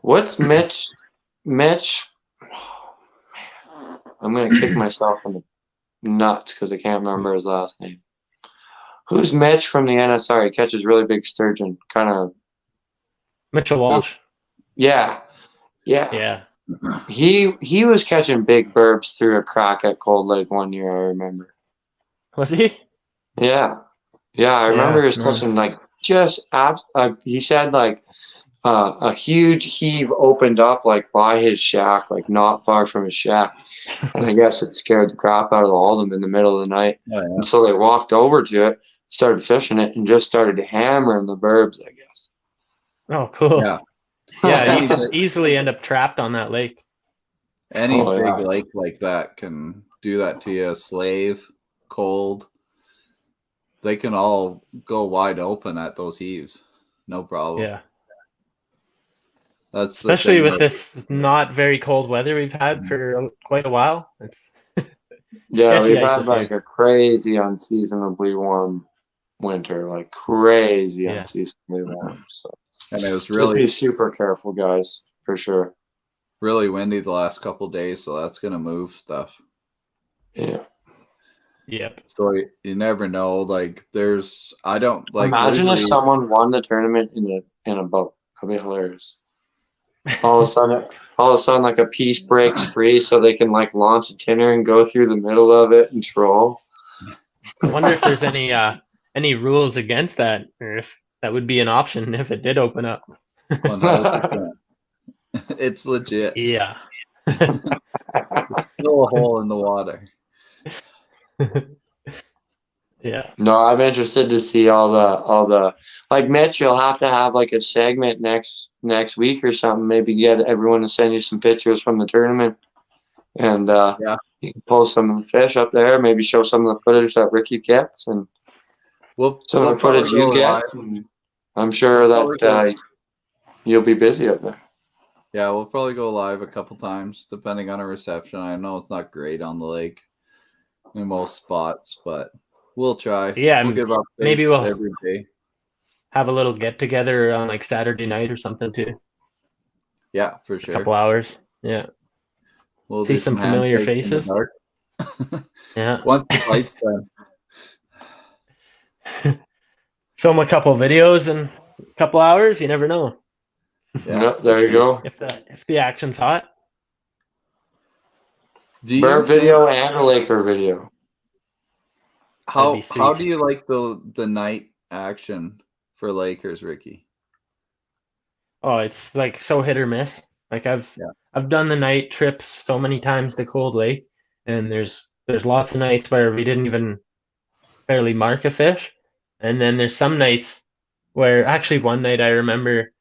what's Mitch? Oh, man. I'm gonna kick myself in the nuts because I can't remember his last name. Who's Mitch from the NSR? He catches really big sturgeon, kind of. Mitchell Walsh. Yeah. He was catching big burbs through a crack at Cold Lake one year. I remember. Was he? Yeah. I remember he was catching like just he said like a huge heave opened up like by his shack, like not far from his shack, and I guess it scared the crap out of all of them in the middle of the night. Oh, yeah. And so they walked over to it, started fishing it, and just started hammering the burbs, I guess. Oh, cool. Yeah, you could easily end up trapped on that lake. Any big lake like that can do that to you. Slave, Cold, they can all go wide open at those heaves. No problem. Yeah. That's especially with this not very cold weather we've had for quite a while. It's we've had like a crazy unseasonably warm winter, like crazy unseasonably warm. So, and it was just be super careful, guys, for sure. Really windy the last couple of days, so that's gonna move stuff. Yeah. Yep. So you never know. Like I don't like. Imagine if someone won the tournament in a boat. That'd be hilarious. All of a sudden, like a piece breaks free, so they can like launch a tinner and go through the middle of it and troll. I wonder if there's any rules against that, or if that would be an option if it did open up. 100%. It's legit. Yeah. It's still a hole in the water. Yeah. No, I'm interested to see all the like Mitch, you'll have to have like a segment next week or something. Maybe get everyone to send you some pictures from the tournament, and you can post some of the fish up there. Maybe show some of the footage that Ricky gets and some of the footage you get. I'm sure that you'll be busy up there. Yeah, we'll probably go live a couple times depending on our reception. I know it's not great on the lake in most spots, but we'll try. Yeah, we'll give updates maybe we'll every day. Have a little get together on like Saturday night or something too. Yeah, for sure. A couple hours. Yeah. We'll see some familiar faces. Yeah. Once the fight's done. Film a couple videos in a couple hours. You never know. Yeah, there you go. If the action's hot. Bird video and a Laker video. How do you like the night action for Lakers, Ricky? Oh, it's like so hit or miss. Like Yeah. I've done the night trips so many times to Cold Lake, and there's lots of nights where we didn't even barely mark a fish, and then there's some nights where actually one night I remember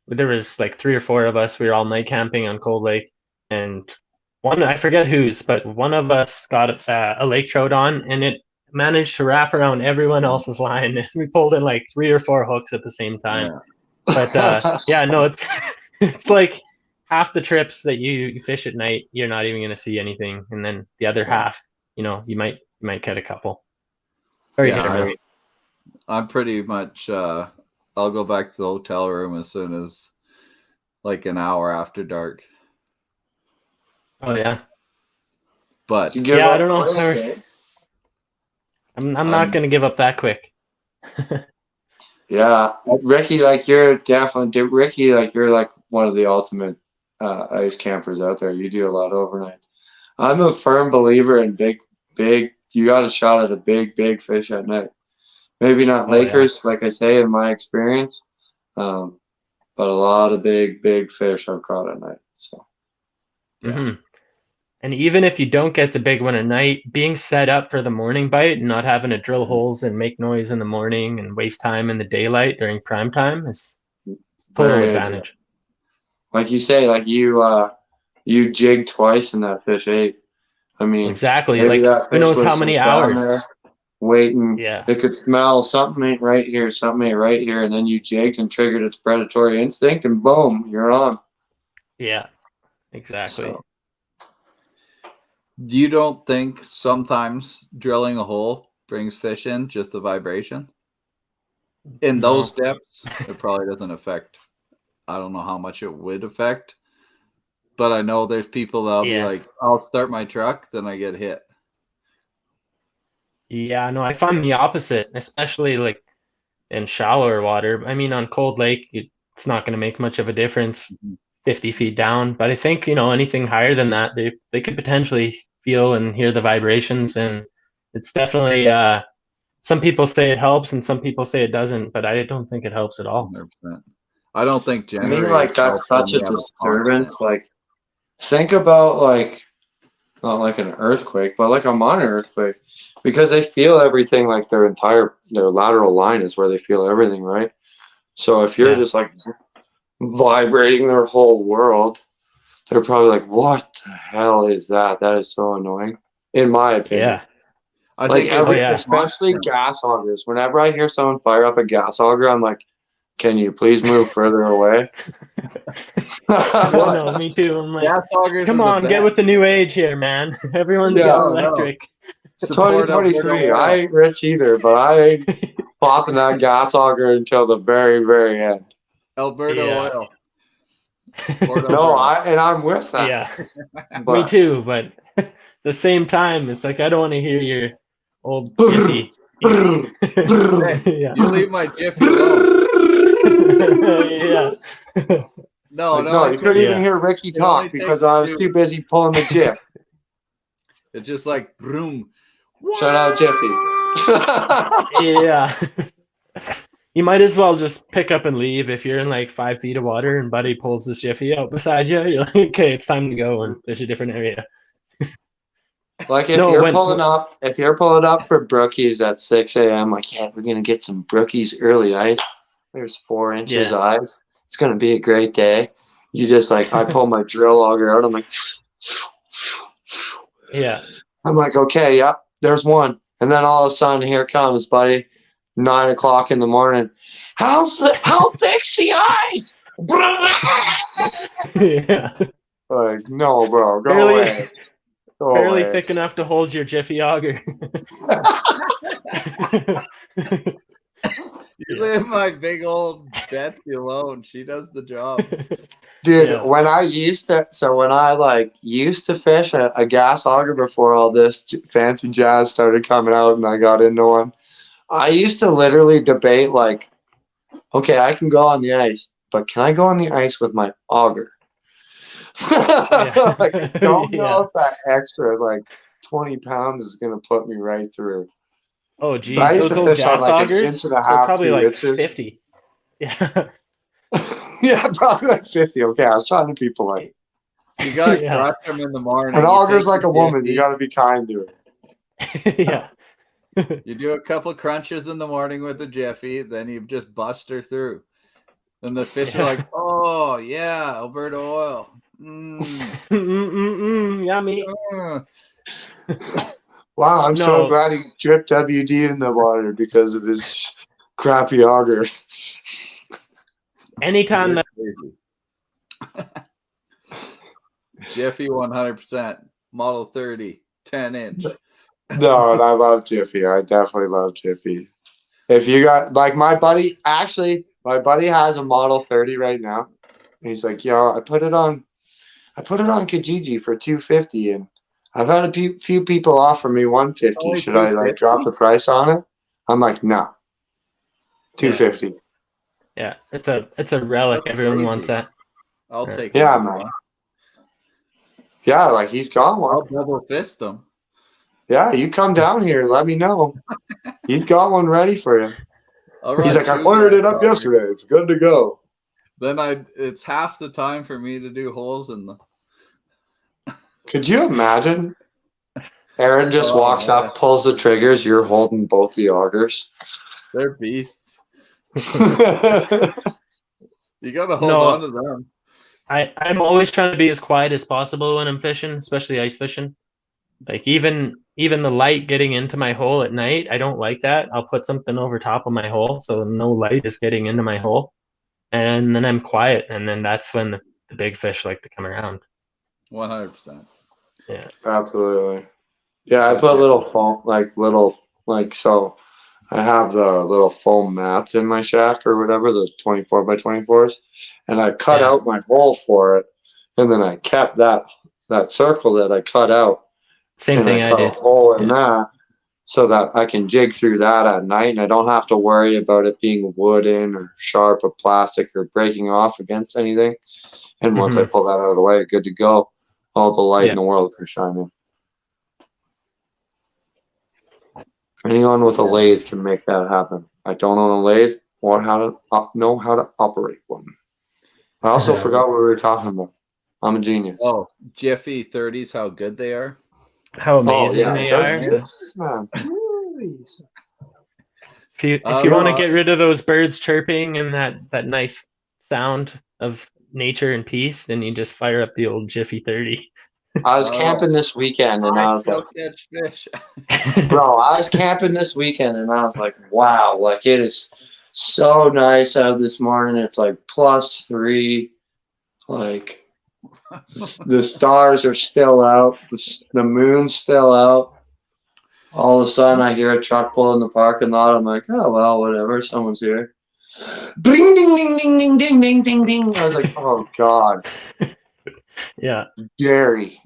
there was like 3 or 4 of us. We were all night camping on Cold Lake, and one I forget whose, but one of us got a lake trout on, and it managed to wrap around everyone else's line. We pulled in like 3 or 4 hooks at the same time. Yeah. But yeah, no, it's it's like half the trips that you fish at night, you're not even gonna see anything, and then the other half, you might get a couple. Very hit or Yeah, miss. I'm pretty much. I'll go back to the hotel room as soon as like an hour after dark. Oh yeah, But You give yeah. I up don't know. quick, eh? I'm not gonna give up that quick. Yeah, Ricky, like you're definitely Ricky, like you're like one of the ultimate ice campers out there. You do a lot overnight. I'm a firm believer in big. You got a shot at a big fish at night. Maybe not Oh yeah. Lakers, like I say in my experience, but a lot of big fish I've caught at night. So yeah, Mm-hmm. And even if you don't get the big one at night, being set up for the morning bite and not having to drill holes and make noise in the morning and waste time in the daylight during prime time is total very into it. advantage. Like you say, like you jig twice and that fish ate. I mean, Exactly. maybe Like that who fish knows how was many just down hours? there waiting. Yeah. It could smell something ain't right here, something ain't right here, and then you jigged and triggered its predatory instinct, and boom, you're on. Yeah. Exactly. So you don't think sometimes drilling a hole brings fish in, just the vibration? In No. those depths, it probably doesn't affect. I don't know how much it would affect, but I know there's people that'll be Yeah. like, I'll start my truck, then I get hit. Yeah, no, I find the opposite, especially like in shallower water. I mean, on Cold Lake, it's not going to make much of a difference 50 feet down. But I think, anything higher than that, they could potentially feel and hear the vibrations. And it's definitely, some people say it helps and some people say it doesn't, but I don't think it helps at all. 100%. I don't think to me, generators like help that's when such you a have a constant. disturbance. Like think about like not like an earthquake, but like a minor earthquake, because they feel everything. Like their lateral line is where they feel everything, right? So if you're Yeah. just like vibrating their whole world, they're probably like, "What the hell is that? That is so annoying." In my opinion, Yeah. I like think Oh, yeah. especially gas augers. Whenever I hear someone fire up a gas auger, I'm like, "Can you please move further away?" No, me too. I'm like, gas augers come are the on, get best. with the new age here, man. Everyone's Yeah. getting No, no. electric. Support Alberta 2023. oil. I ain't rich either, but I ain't popping that gas auger until the very end. Alberta Yeah. oil. Support No, Alberta. I'm with that. Yeah. Me But too, but at the same time, it's like I don't want to hear your old Jiffy. Hey, Yeah. you leave my Jiffy alone. Yeah. No, like, no, you couldn't even Yeah. hear Ricky It only talk because takes I was two. too busy pulling the jip. It's just like boom. Shout out Jiffy. Yeah. You might as well just pick up and leave if you're in like 5 feet of water and Buddy pulls his Jiffy out beside you. You're like, okay, it's time to go and fish a different area. Like if No, you're when pulling up for brookies at 6 a.m., like, yeah, we're gonna get some brookies early ice. There's 4 inches Yeah. ice. It's gonna be a great day. You just like I pull my drill auger out. I'm like, Yeah. I'm like, okay, yeah, there's one. And then all of a sudden, here comes, buddy, 9 o'clock in the morning. How thick's the ice? Yeah. Like, no, bro, go Barely- away. Go Barely away. thick enough to hold your Jiffy auger. You leave my big old Betsy alone. She does the job. Dude, Yeah. when I used to fish a gas auger before all this fancy jazz started coming out and I got into one, I used to literally debate like, okay, I can go on the ice, but can I go on the ice with my auger? Like, I don't know if that extra like 20 pounds is gonna put me right through. Oh, geez. I used Those to old fish on gas like an augers, inch and a they're half, probably 2 like inches. 50. Yeah. Yeah, probably like 50. Okay, I was trying to be polite. You gotta Yeah. crush them in the morning. An You auger's take like the a woman. You jiffy, got to be kind to her. Yeah. You do a couple crunches in the morning with the jiffy, then you just bust her through. And the fish are like, oh, yeah, Alberta oil. Yummy. Wow, I'm so No. glad he dripped WD in the water because of his crappy auger. Anytime that Jiffy 100%, Model 30, 10-inch. No, and I love Jiffy. I definitely love Jiffy. If you got like my buddy has a Model 30 right now. And he's like, yo, I put it on Kijiji for $250, and I've had a few people offer me $150. Only Should I like drop the price on it? I'm like, no. $250. Yeah, it's a relic. That's Everyone crazy. wants that. I'll take Yeah, one. man. Yeah, like he's got one. I'll double fist them. Yeah, you come down here, let me know. He's got one ready for you. He's like, I fired it up yesterday. It's good to go. Then it's half the time for me to do holes in them. Could you imagine? Aaron just walks up, pulls the triggers. You're holding both the augers. They're beasts. You got to hold on to them. I'm always trying to be as quiet as possible when I'm fishing, especially ice fishing. Like even the light getting into my hole at night, I don't like that. I'll put something over top of my hole so no light is getting into my hole. And then I'm quiet, and then that's when the big fish like to come around. 100%. Yeah. Absolutely. Yeah, I put little foam, so I have the little foam mats in my shack or whatever, the 24 by 24s, and I cut out my hole for it, and then I kept that circle that I cut out. Same thing I did. A hole in that so that I can jig through that at night, and I don't have to worry about it being wooden or sharp or plastic or breaking off against anything. And once I pull that out of the way, good to go. All the light in the world can shine in. Anyone with a lathe can make that happen. I don't own a lathe or know how to operate one. I also forgot what we were talking about. I'm a genius. Oh, Jiffy 30s, how good they are. How amazing they are. If you want to get rid of those birds chirping and that nice sound of nature and peace, then you just fire up the old Jiffy 30. I was camping this weekend, and I was like, catch fish. bro, I was camping this weekend, and I was like, wow, like it is so nice out this morning. It's like +3, like the stars are still out, the moon's still out. All of a sudden, I hear a truck pull in the parking lot. I'm like, oh well, whatever, someone's here. Bling, ding, ding, ding, ding, ding, ding, ding, ding. I was like, oh god. Yeah. Jerry.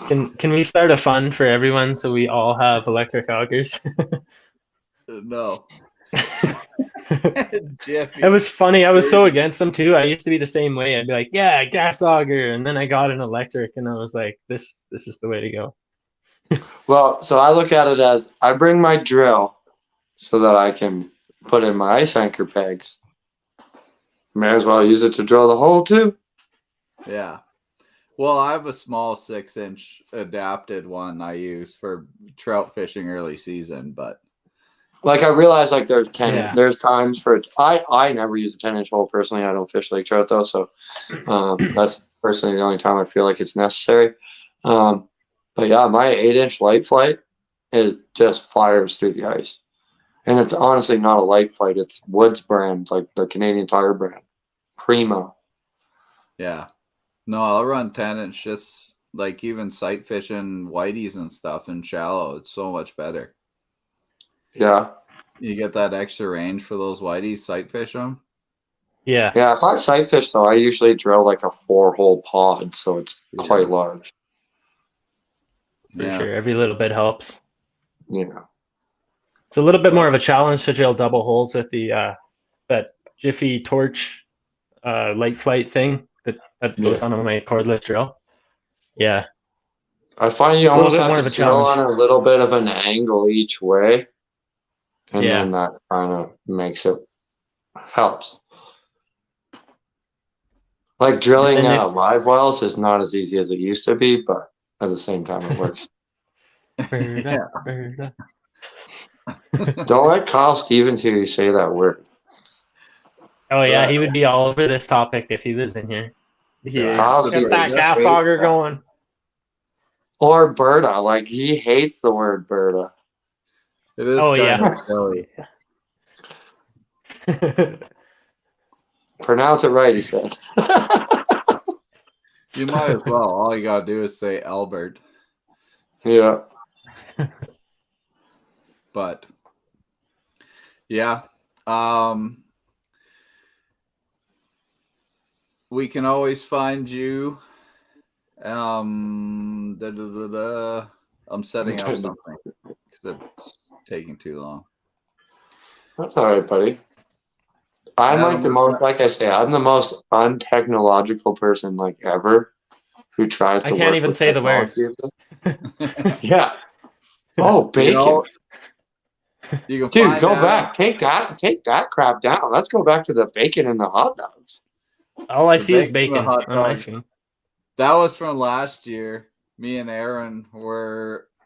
Can we start a fund for everyone so we all have electric augers? No. It was funny. I was so against them too. I used to be the same way. I'd be like, yeah, gas auger, and then I got an electric, and I was like, this is the way to go. Well, so I look at it as I bring my drill so that I can put in my ice anchor pegs. May as well use it to drill the hole too. Yeah. Well, I have a small 6-inch adapted one I use for trout fishing early season, but like I realize like there's times for it. I never use a 10-inch hole personally. I don't fish lake trout though, so that's personally the only time I feel like it's necessary. But yeah, my 8-inch light flight, it just fires through the ice. And it's honestly not a light flight. It's Woods brand, like the Canadian Tire brand. Primo. Yeah. No, I'll run 10-inch just like even sight fishing whiteys and stuff in shallow. It's so much better. Yeah. You get that extra range for those whiteys, sight fish them. Yeah. Yeah, if I sight fish though, I usually drill like a 4-hole pod, so it's quite large. For sure. Every little bit helps. Yeah. It's a little bit more of a challenge to drill double holes with the that Jiffy torch light flight thing that goes on my cordless drill. Yeah. I find you almost have to drill on a little bit of an angle each way. And then that kind of helps. Like drilling live wells is not as easy as it used to be, but at the same time it works. Berta. Don't let Kyle Stevens hear you say that word. Oh yeah, he would be all over this topic if he was in here. Kyle Get Stevens that gas auger going. Or Berta, like he hates the word Berta. It is kind of silly. Pronounce it right, he says. You might as well. All you gotta do is say Albert. Yeah. But yeah. We can always find you. I'm setting up something because it's taking too long. That's all right, buddy. I'm like the most, like I say, I'm the most untechnological person like ever who tries to I can't work even with say the words. Yeah. Oh, bacon. You can Dude, go back. Take that crap down. Let's go back to the bacon and the hot dogs. All I see is bacon on my screen. That was from last year. Me and Aaron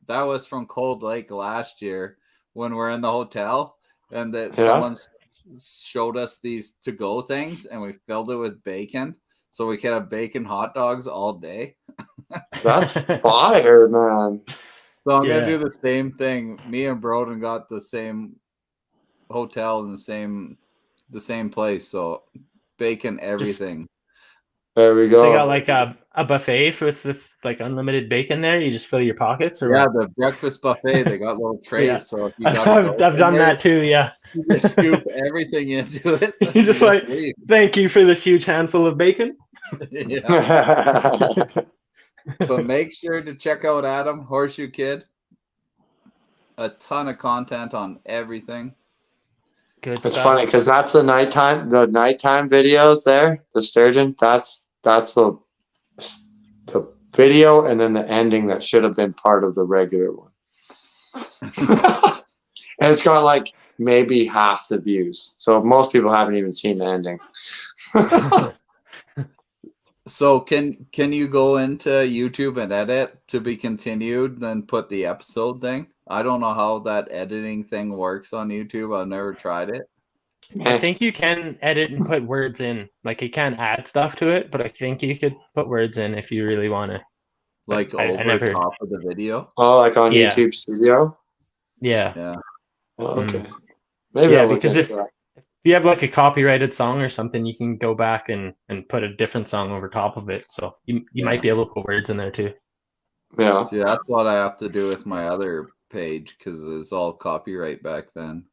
that was from Cold Lake last year when we're in the hotel and that someone showed us these to-go things and we filled it with bacon. So we could have bacon hot dogs all day. That's fire, man. So I'm going to do the same thing. Me and Broden got the same hotel in the same place. So bacon, everything. There we go. They got like a buffet with like unlimited bacon there. You just fill your pockets, or what? The breakfast buffet. They got little trays, so if you got I've done that too. Yeah, you just scoop everything into it. You just like, thank you for this huge handful of bacon. But make sure to check out Adam Horseshoe Kid. A ton of content on everything. It's funny because that's the nighttime videos there, the sturgeon. That's the video, and then the ending that should have been part of the regular one. And it's got like maybe half the views, so most people haven't even seen the ending. So can you go into YouTube and edit to be continued, then put the episode thing? I don't know how that editing thing works on YouTube. I've never tried it. I think you can edit and put words in. Like you can't add stuff to it, but I think you could put words in if you really want to. Like over top of the video? Oh, like on YouTube Studio? Yeah. Yeah. Oh, okay. Maybe I'll look because into that. if you have like a copyrighted song or something, you can go back and put a different song over top of it. So you might be able to put words in there too. Yeah. See, that's what I have to do with my other page because it's all copyright back then.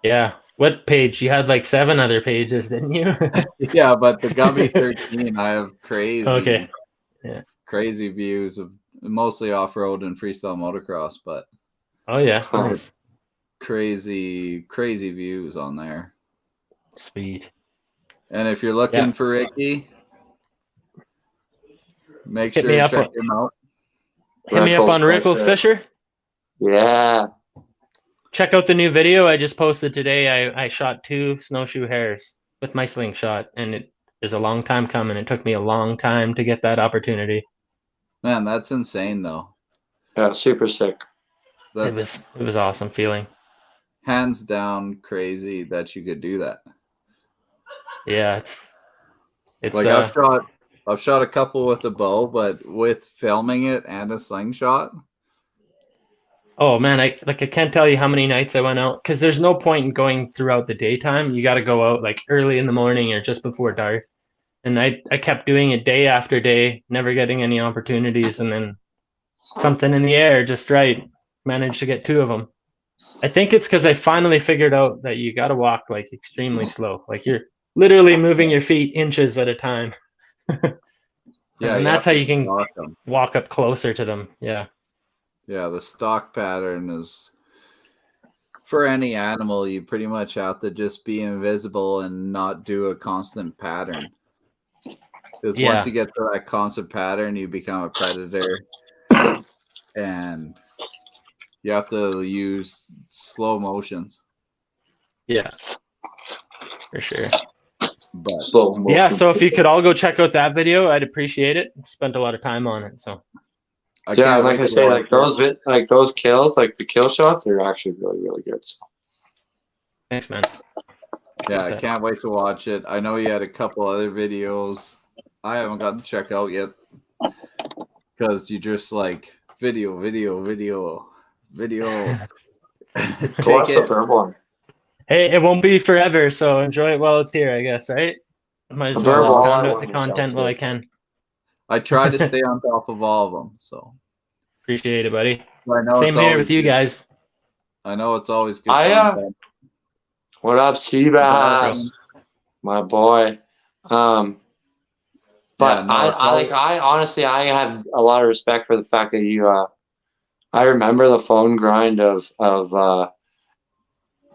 Yeah. What page? You had like 7 other pages, didn't you? Yeah, but the Gummy 13, I have crazy, crazy views of mostly off-road and freestyle motocross, but nice. crazy views on there. Sweet. And if you're looking for Ricky, make sure to check him out. Hit me up on Rikkles Fisher. Yeah. Check out the new video I just posted today. I shot 2 snowshoe hares with my slingshot, and it is a long time coming. It took me a long time to get that opportunity. Man, that's insane, though. Yeah, super sick. It was awesome feeling. Hands down crazy that you could do that. Yeah, it's like I've shot a couple with a bow, but with filming it and a slingshot. Oh man, I can't tell you how many nights I went out because there's no point in going throughout the daytime. You got to go out like early in the morning or just before dark. And I kept doing it day after day, never getting any opportunities, and then something in the air just right. Managed to get 2 of them. I think it's because I finally figured out that you got to walk like extremely slow. Like you're literally moving your feet inches at a time. And that's how you can walk up closer to them. Yeah. Yeah, the stock pattern is for any animal, you pretty much have to just be invisible and not do a constant pattern. Because once you get to that constant pattern, you become a predator. And you have to use slow motions. Yeah, for sure. But Slow motion. Yeah, so if you could all go check out that video, I'd appreciate it. Spent a lot of time on it, so. Yeah, like I say, like those kills, like the kill shots, are actually really, really good. So. Thanks, man. Yeah, I can't wait to watch it. I know you had a couple other videos I haven't gotten to check out yet because you just like video. Watch the third one. Hey, it won't be forever, so enjoy it while it's here, I guess, right? Might as well pound out the content while I can. I try to stay on top of all of them, so. Appreciate it, buddy. I know Same here with you guys. I know it's always good content. What up, Seabass? My boy. But yeah, no, I honestly, I have a lot of respect for the fact that you, I remember the phone grind of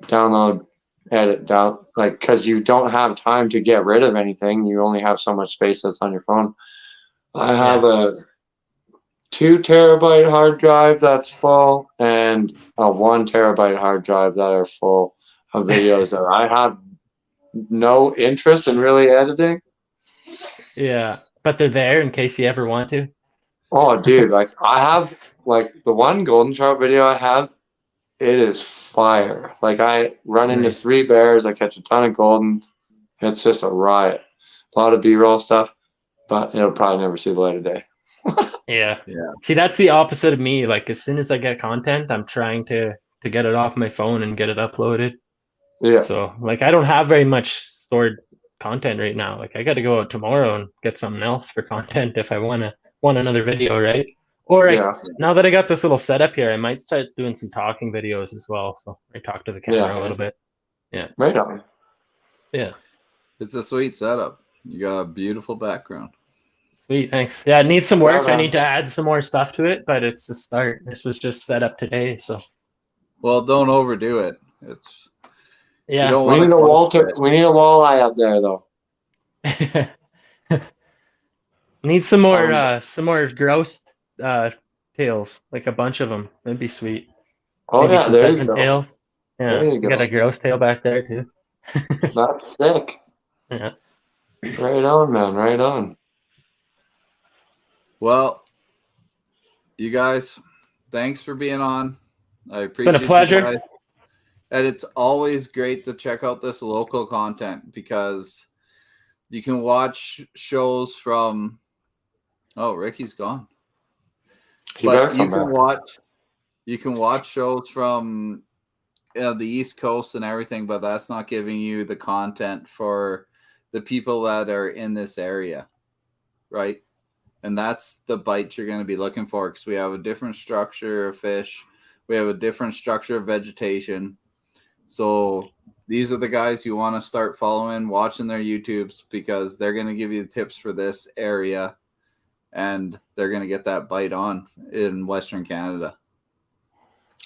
download, edit, down, like, because you don't have time to get rid of anything. You only have so much space that's on your phone. I have a 2 terabyte hard drive that's full and a 1 terabyte hard drive that are full of videos that I have no interest in really editing. Yeah, but they're there in case you ever want to. Oh, dude, like I have like the one golden trout video I have, it is fire. Like I run into 3 bears, I catch a ton of goldens. It's just a riot. A lot of B-roll stuff, but it'll probably never see the light of day. Yeah. See, that's the opposite of me. Like as soon as I get content, I'm trying to get it off my phone and get it uploaded. Yeah. So like I don't have very much stored content right now. Like I got to go out tomorrow and get something else for content if I want another video, right? Or now that I got this little setup here, I might start doing some talking videos as well. So I talk to the camera a little bit. Yeah. Right on. Yeah. It's a sweet setup. You got a beautiful background. Sweet, thanks. Yeah, it needs some work. I need to add some more stuff to it, but it's a start. This was just set up today, so. Well, don't overdo it. It's we need a walleye up there though. Need some more grouse tails, like a bunch of them. That'd be sweet. Oh maybe there you go. Tails. Yeah, there you got a grouse tail back there too. That's sick. Yeah. Right on, man. Right on. Well, you guys, thanks for being on. I appreciate it. It's been a pleasure. And it's always great to check out this local content because you can watch shows from. Oh, Ricky's gone. But you can watch shows from the East Coast and everything, but that's not giving you the content for the people that are in this area, right? And that's the bite you're going to be looking for because we have a different structure of fish. We have a different structure of vegetation. So these are the guys you want to start following, watching their YouTubes because they're going to give you the tips for this area and they're going to get that bite on in Western Canada.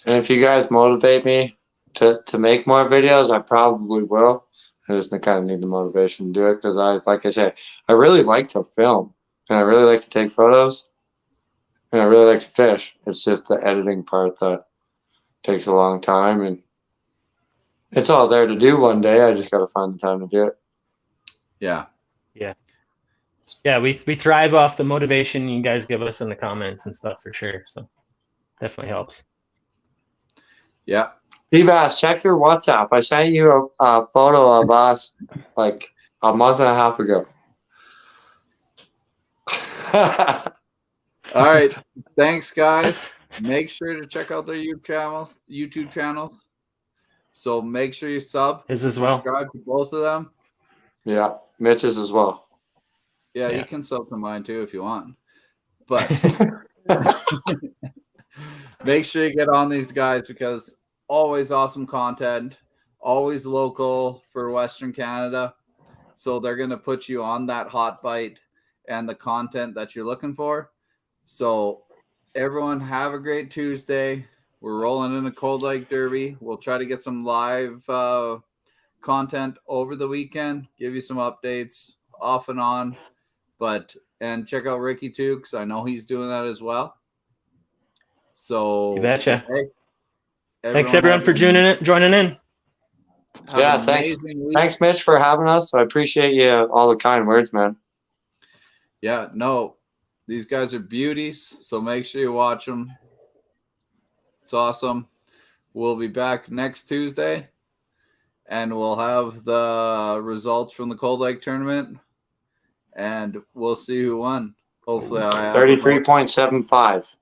And if you guys motivate me to make more videos, I probably will. I just kind of need the motivation to do it because like I say, I really like to film and I really like to take photos and I really like to fish. It's just the editing part that takes a long time and it's all there to do one day. I just got to find the time to do it. Yeah. Yeah, we thrive off the motivation you guys give us in the comments and stuff for sure. So definitely helps. Yeah. Seabass, check your WhatsApp. I sent you a photo of us like a month and a half ago. All right. Thanks, guys. Make sure to check out their YouTube channels. So make sure you subscribe to both of them. Yeah, Mitch's as well. Yeah, you can sub to mine too if you want. But make sure you get on these guys because always awesome content, always local for Western Canada. So they're going to put you on that hot bite and the content that you're looking for. So everyone have a great Tuesday. We're rolling in a Cold Lake Derby. We'll try to get some live content over the weekend, give you some updates off and on. And check out Ricky too, because I know he's doing that as well. So you betcha. Hey, thanks everyone for joining in. Yeah, thanks. Thanks, Mitch, for having us. I appreciate you all the kind words, man. Yeah, no, these guys are beauties, so make sure you watch them. It's awesome. We'll be back next Tuesday, and we'll have the results from the Cold Lake tournament, and we'll see who won. Hopefully, I have 33.75.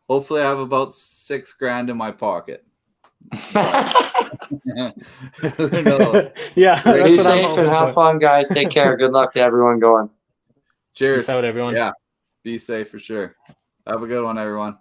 Hopefully, I have about $6,000 in my pocket. No. Yeah. Be safe and have fun, guys. Take care. Good luck to everyone going. Cheers. Peace out, everyone. Yeah. Be safe for sure. Have a good one, everyone.